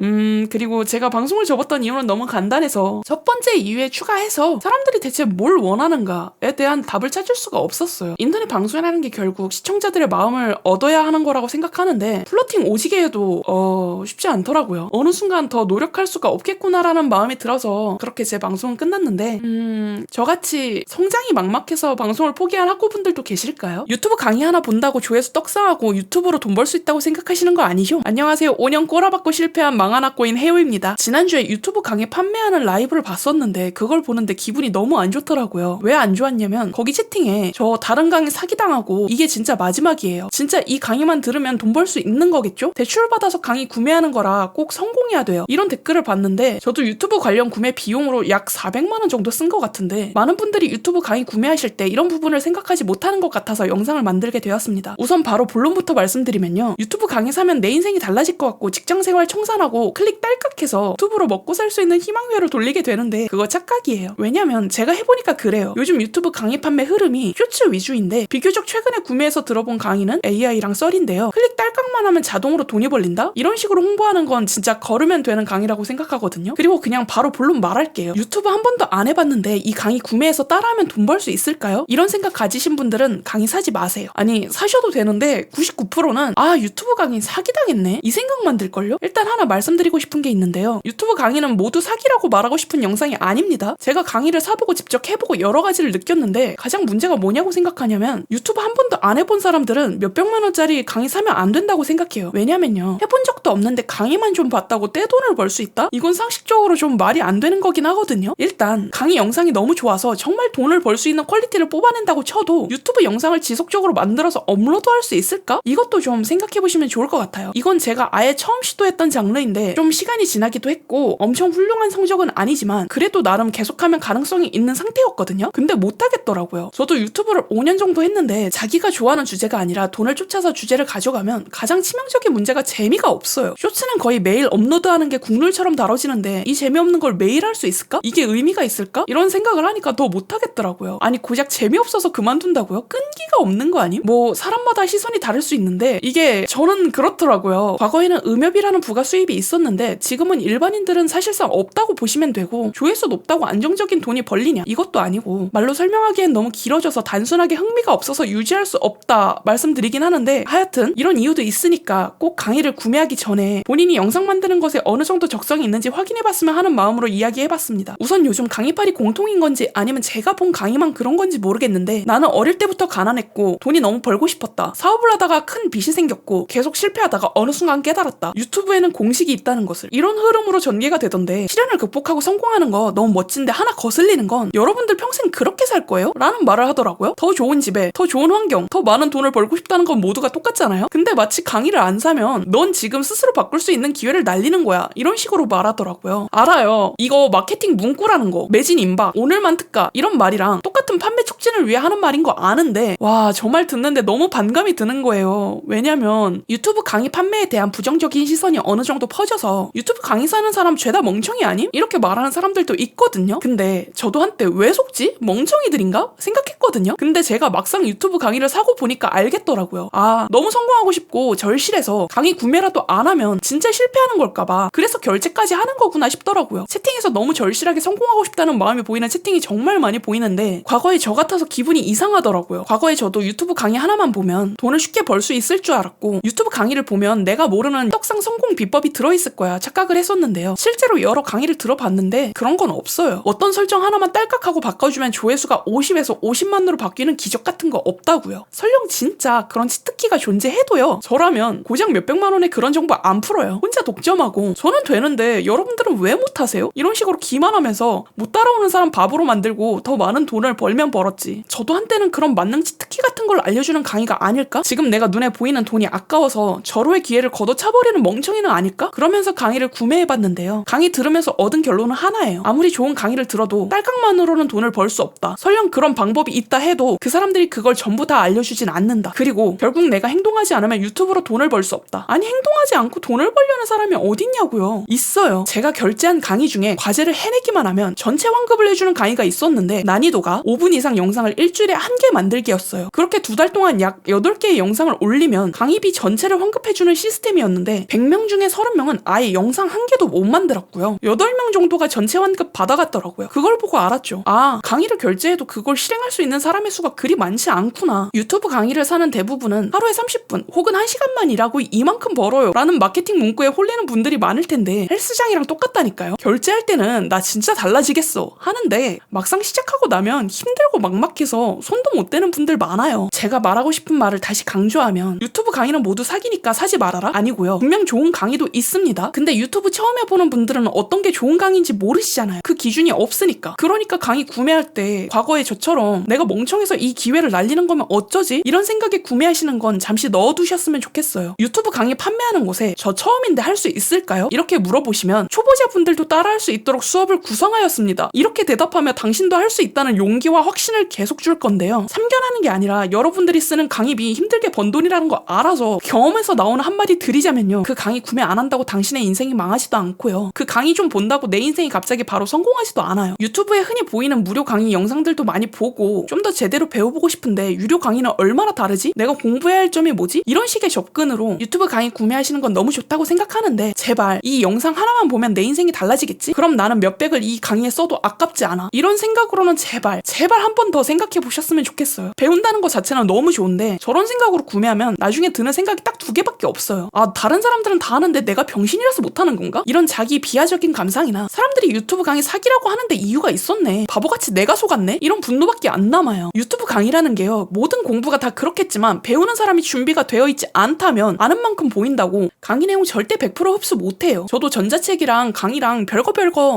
그리고 제가 방송을 접었던 이유는 너무 간단해서 첫 번째 이유에 추가해서 사람들이 대체 뭘 원하는가에 대한 답을 찾을 수가 없었어요. 인터넷 방송이라는 게 결국 시청자들의 마음을 얻어야 하는 거라고 생각하는데 플러팅 오지게 해도 쉽지 않더라고요. 어느 순간 더 노력할 수가 없겠구나라는 마음이 들어서 그렇게 제 방송은 끝났는데 저같이 성장이 막막해서 방송을 포기한 학고분들도 계실까요? 유튜브 강의 하나 본다고 조회수 떡상하고 유튜브로 돈 벌 수 있다고 생각하시는 거 아니죠? 안녕하세요. 5년 꼬라박고 실패한 망한 학고인 해오입니다. 지난주에 유튜브 강의 판매하는 라이브를 봤었는데 그걸 보는데 기분이 너무 안 좋더라고요. 왜 안 좋았냐면 거기 채팅에 저 다른 강의 사기당하고 이게 진짜 마지막이에요. 진짜 이 강의만 들으면 돈 벌 수 있는 거겠죠? 대출 받아서 강의 구매하는 거라 꼭 성공해야 돼요. 이런 댓글을 봤는데 저도 유튜브 관련 구매 비용으로 약 400만 원 정도 쓴 것 같은데 많은 분들이 유튜브 강의 구매하실 때 이런 부분을 생각하지 못하는 것 같아서 영상을 만들게 되었습니다. 우선 바로 본론부터 말씀드리면요. 유튜브 강의 사면 내 인생이 달라질 것 같고 직장생활 청산하고 클릭 딸깍해서 유튜브로 먹고 살 수 있는 희망회로 돌리게 되는데 그거 착각이에요. 왜냐면 제가 해보니까 그래요. 요즘 유튜브 강의 판매 흐름이 쇼츠 위주인데 비교적 최근에 구매해서 들어본 강의는 AI랑 썰인데요. 클릭 딸깍만 하면 자동으로 돈이 벌린다? 이런 식으로 홍보하는 건 진짜 걸으면 되는 강의라고 생각하거든요. 그리고 그냥 바로 본론 말할게요. 유튜브 한 번도 안 해봤는데 이 강의 구매해서 따라하면 돈 벌 수 있을까요? 이런 생각 가지신 분들은 강의 사지 마세요. 아니 사셔도 되는데 99%는 아 유튜브 강의 사기당했네? 이 생각만 들걸요? 일단 하나 말씀드리고 싶은 게 있는데요. 유튜브 강의는 모두 사기라고 말하고 싶은 영상이 아닙니다. 제가 강의를 사보고 직접 해보고 여러 가지를 느꼈는데 가장 문제가 뭐냐고 생각하냐면 유튜브 한 번도 안 해본 사람들은 몇백만 원짜리 강의 사면 안 된다고 생각해요. 왜냐면요. 해본 적도 없는데 강의만 좀 봤다고 떼돈을 벌 수 있다? 이건 상식적으로 좀 말이 안 되는 거긴 하거든요. 일단 강의 영상이 너무 좋아서 정말 돈을 벌 수 있는 퀄리티를 뽑아낸다고 쳐도 유튜브 영상을 지속적으로 만들어서 업로드할 수 있을까? 이것도 좀 생각해보시면 좋을 것 같아요. 이건 제가 아예 처음 시도했던 장르인데 좀 시간이 지나기도 했고 엄청 훌륭한 성적은 아니지만 그래도 나름 계속하면 가능성이 있는 상태였거든요. 근데 못하겠더라고요. 저도 유튜브를 5년 정도 했는데 자기가 좋아하는 주제가 아니라 돈을 쫓아서 주제를 가져가면 가장 치명적인 문제가 재미가 없어요. 쇼츠는 거의 매일 업로드하는 게 국룰처럼 다뤄지는데 이 재미없는 걸 매일 할 수 있을까? 이게 의미가 있을까? 이런 생각을 하니까 더 못하겠더라고요. 아니 고작 재미없어서 그만둔다고요? 끈기가 없는 거 아님? 뭐 사람마다 시선이 다를 수 있는데 이게 저는 그렇더라고요. 과거에는 음엽이라는 부가 수입이 있었는데 지금은 일반인들은 사실상 없다고 보시면 되고, 조회수 높다고 안정적인 돈이 벌리냐? 이것도 아니고, 말로 설명하기엔 너무 길어져서 단순하게 흥미가 없어서 유지할 수 없다 말씀드리긴 하는데, 하여튼 이런 이유도 있으니까 꼭 강의를 구매하기 전에 본인이 영상 만드는 것에 어느 정도 적성이 있는지 확인해봤으면 하는 마음으로 이야기해봤습니다. 우선 요즘 강의빨이 공통인 건지 아니면 제가 본 강의만 그런 건지 모르겠는데, 나는 어릴 때부터 가난했고 돈이 너무 벌고 싶었다. 사업을 하다가 큰 빚이 생겼고 계속 실패하다가 어느 순간 깨달았다. 유튜브에는 공식이 있다는 것을. 이런 흐름으로 전개가 되던데, 시련을 극복하고 성공하는 거 너무 멋진데 하나 거슬리는 건 여러분들 평생 그렇게 살 거예요? 라는 말을 하더라고요. 더 좋은 집에, 더 좋은 환경, 더 많은 돈을 벌고 싶다는 건 모두가 똑같잖아요? 근데 마치 강의를 안 사면 넌 지금 스스로 바꿀 수 있는 기회를 날리는 거야, 이런 식으로 말하더라고요. 알아요. 이거 마케팅 문구라는 거, 매진 임박, 오늘만 특가, 이런 말이랑 똑같은 판매 촉진을 위해 하는 말인 거 아는데, 와, 저 말 듣는데 너무 반감이 드는 거예요. 왜냐면 유튜브 강의 판매에 대한 부정적인 시선이 어느 정도 퍼져서 유튜브 강의 사는 사람 죄다 멍청이 아님? 이렇게 말하는 사람들도 있거든요. 근데 저도 한때 왜 속지? 멍청이들인가? 생각했거든요. 근데 제가 막상 유튜브 강의를 사고 보니까 알겠더라고요. 아, 너무 성공하고 싶고 절실해서 강의 구매라도 안 하면 진짜 실패하는 걸까봐 그래서 결제까지 하는 거구나 싶더라고요. 채팅에서 너무 절실하게 성공하고 싶다는 마음이 보이는 채팅이 정말 많이 보이는데, 과거에 저 같아서 기분이 이상하더라고요. 과거에 저도 유튜브 강의 하나만 보면 돈을 쉽게 벌 수 있을 줄 알았고, 유튜브 강의를 보면 내가 모르는 떡상 성공 비법이 들어있을 거야 착각을 했었는데요. 실제로 여러 강의를 들어봤는데 그런 건 없어요. 어떤 설정 하나만 딸깍하고 바꿔주면 조회수가 50에서 50만으로 바뀌는 기적 같은 거 없다고요. 설령 진짜 그런 치트키가 존재해도요, 저라면 고작 몇백만 원에 그런 정보 안 풀어요. 혼자 독점하고. 저는 되는데 여러분들은 왜 못하세요? 이런 식으로 기만하면서 못 따라오는 사람 바보로 만들고 더 많은 돈을 벌면 벌었지. 저도 한때는 그런 만능 치트키 같은 걸 알려주는 강의가 아닐까? 지금 내가 눈에 보이는 돈이 아까워서 절호의 기회를 걷어차버리는 멍청이는 아닐까? 그러면서 강의를 구매해봤는데요. 강의 들으면서 얻은 결론은 하나예요. 아무리 좋은 강의를 들어도 딸깍만으로는 돈을 벌 수 없다. 설령 그런 방법이 있다 해도 그 사람들이 그걸 전부 다 알려주진 않는다. 그리고 결국 내가 행동하지 않으면 유튜브로 돈을 벌 수 없다. 아니, 행동하지 않고 돈을 벌려는 사람이 어딨냐고요. 있어요. 제가 결제한 강의 중에 과제를 해내기만 하면 전체 환급을 해주는 강의가 있었는데, 난이도가 5분 이상 영상을 일주일에 한 개 만들기였어요. 그렇게 2달 동안 약 8개의 영상을 올리면 강의비 전체를 환급해주는 시스템이었는데, 100명 중에 30명은 아예 영상 한 개도 못 만들었고요. 8명 정도가 전체 환급 받아갔더라고요. 그걸 보고 알았죠. 아, 강의를 결제해도 그걸 실행할 수 있는 사람의 수가 그리 많지 않구나. 유튜브 강의를 사는 대부분은 하루에 30분 혹은 1시간만 일하고 이만큼 벌어요 라는 마케팅 문구에 홀리는 분들이 많을 텐데, 헬스장이랑 똑같다니까요. 결제할 때는 나 진짜 달라지겠어 하는데 막상 시작하고 나면 힘들고 막막해서 손도 못 대는 분들 많아요. 제가 말하고 싶은 말을 다시 강조하면, 유튜브 강의는 모두 사기니까 사지 말아라? 아니고요. 분명 좋은 강의도 있습니다. 근데 유튜브 처음 해보는 분들은 어떤 게 좋은 강의인지 모르시잖아요. 그 기준이 없으니까. 그러니까 강의 구매할 때 과거에 저처럼 내가 멍청해서 이 기회를 날리는 거면 어쩌지? 이런 생각에 구매하시는 건 잠시 넣어두셨으면 좋겠어요. 유튜브 강의 판매하는 곳에 저 처음인데 할 수 있을까요? 이렇게 물어보시면 초보자분들도 따라할 수 있도록 수업을 구성하였습니다. 이렇게 대답하며 당신도 할 수 있다는 용기와 확신을 계속 줄 건데요. 참견하는 게 아니라 여러분들이 쓰는 강의비 힘들게 번 돈이라는 거 알아서 경험에서 나오는 한마디 드리자면요. 그 강의 구매 안 한다고 당신의 인생이 망하지도 않고요. 그 강의 좀 본다고 내 인생이 갑자기 바로 성공하지도 않아요. 유튜브에 흔히 보이는 무료 강의 영상들도 많이 보고 좀 더 제대로 배워보고 싶은데 유료 강의는 얼마나 다르지? 내가 공부해야 할 점이 뭐지? 이런 식의 접근으로 유튜브 강의 구매하시는 건 너무 좋다고 생각하는데, 제발 이 영상 하나만 보면 내 인생이 달라지겠지? 그럼 나는 몇백을 이 강의에 써도 아깝지 않아. 이런 생각으로는 제발 한 번 더 생각해 보셨으면 좋겠어요. 배운다는 거 자체는 너무 좋은데 저런 생각으로 구매하면 나중에 드는 생각이 딱 2개밖에 없어요. 아, 다른 사람들은 다 하는데 내가 병신이라서 못하는 건가? 이런 자기 비하적인 감상이나, 사람들이 유튜브 강의 사기라고 하는데 이유가 있었네, 바보같이 내가 속았네, 이런 분노밖에 안 남아요. 유튜브 강의라는 게요, 모든 공부가 다 그렇겠지만 배우는 사람이 준비가 되어 있지 않다면 아는 만큼 보인다고 강의 내용 절대 100% 흡수 못해요. 저도 전자책이랑 강의랑 별거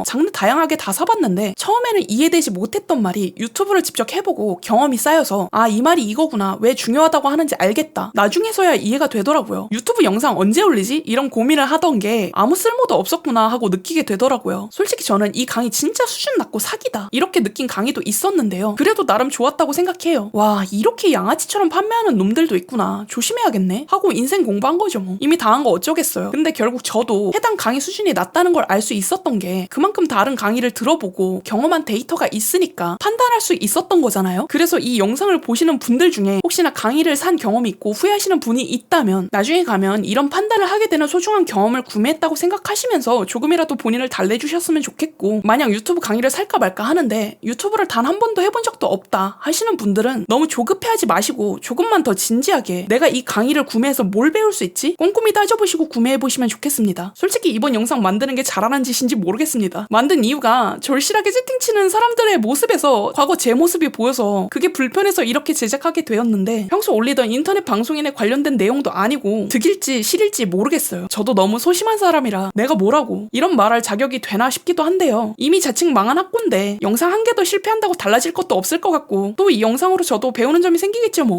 장르 다양하게 다 사봤는데 처음에는 이해되지 못했던 말이 유튜브를 직접 해보고 경험이 쌓여서, 아, 이 말이 이거구나, 왜 중요하다고 하는지 알겠다, 나중에서야 이해가 되더라고요. 유튜브 영상 언제 올리지? 이런 고민을 하던 게 아무 쓸모도 없었구나 하고 느끼게 되더라고요. 솔직히 저는 이 강의 진짜 수준 낮고 사기다 이렇게 느낀 강의도 있었는데요. 그래도 나름 좋았다고 생각해요. 와, 이렇게 양아치처럼 판매하는 놈들도 있구나, 조심해야겠네 하고 인생 공부한 거죠 뭐. 이미 당한 거 어쩌겠어요. 근데 결국 저도 해당 강의 수준이 낮다는 걸 알 수 있었던 게 그만큼 다른 강의를 들어보고 경험한 데이터가 있으니까 판단할 수 있었던 거잖아요. 그래서 이 영상을 보시는 분들 중에 혹시나 강의를 산 경험이 있고 후회하시는 분이 있다면 나중에 가면 이런 판단을 하게 되는 소중한 경험을 구매했다고 생각하시면서 조금이라도 본인을 달래주셨으면 좋겠고, 만약 유튜브 강의를 살까 말까 하는데 유튜브를 단 한 번도 해본 적도 없다 하시는 분들은 너무 조급해하지 마시고 조금만 더 진지하게 내가 이 강의를 구매해서 뭘 배울 수 있지? 꼼꼼히 따져보시고 구매해보시면 좋겠습니다. 솔직히 이번 영상 만드는 게 잘하는 짓인지 모르겠습니다. 만든 이유가 절실하게 채팅치는 사람들의 모습에서 과거 제 모습이 보여서 그게 불편해서 이렇게 제작하게 되었는데, 평소 올리던 인터넷 방송인에 관련된 내용도 아니고 득일지 실일지 모르겠어요. 저도 너무 소심한 사람이라 내가 뭐라고 이런 말할 자격이 되나 싶기도 한데요. 이미 자칭 망한 학고인데 영상 한 개 더 실패한다고 달라질 것도 없을 것 같고, 또 이 영상으로 저도 배우는 점이 생기겠죠 뭐.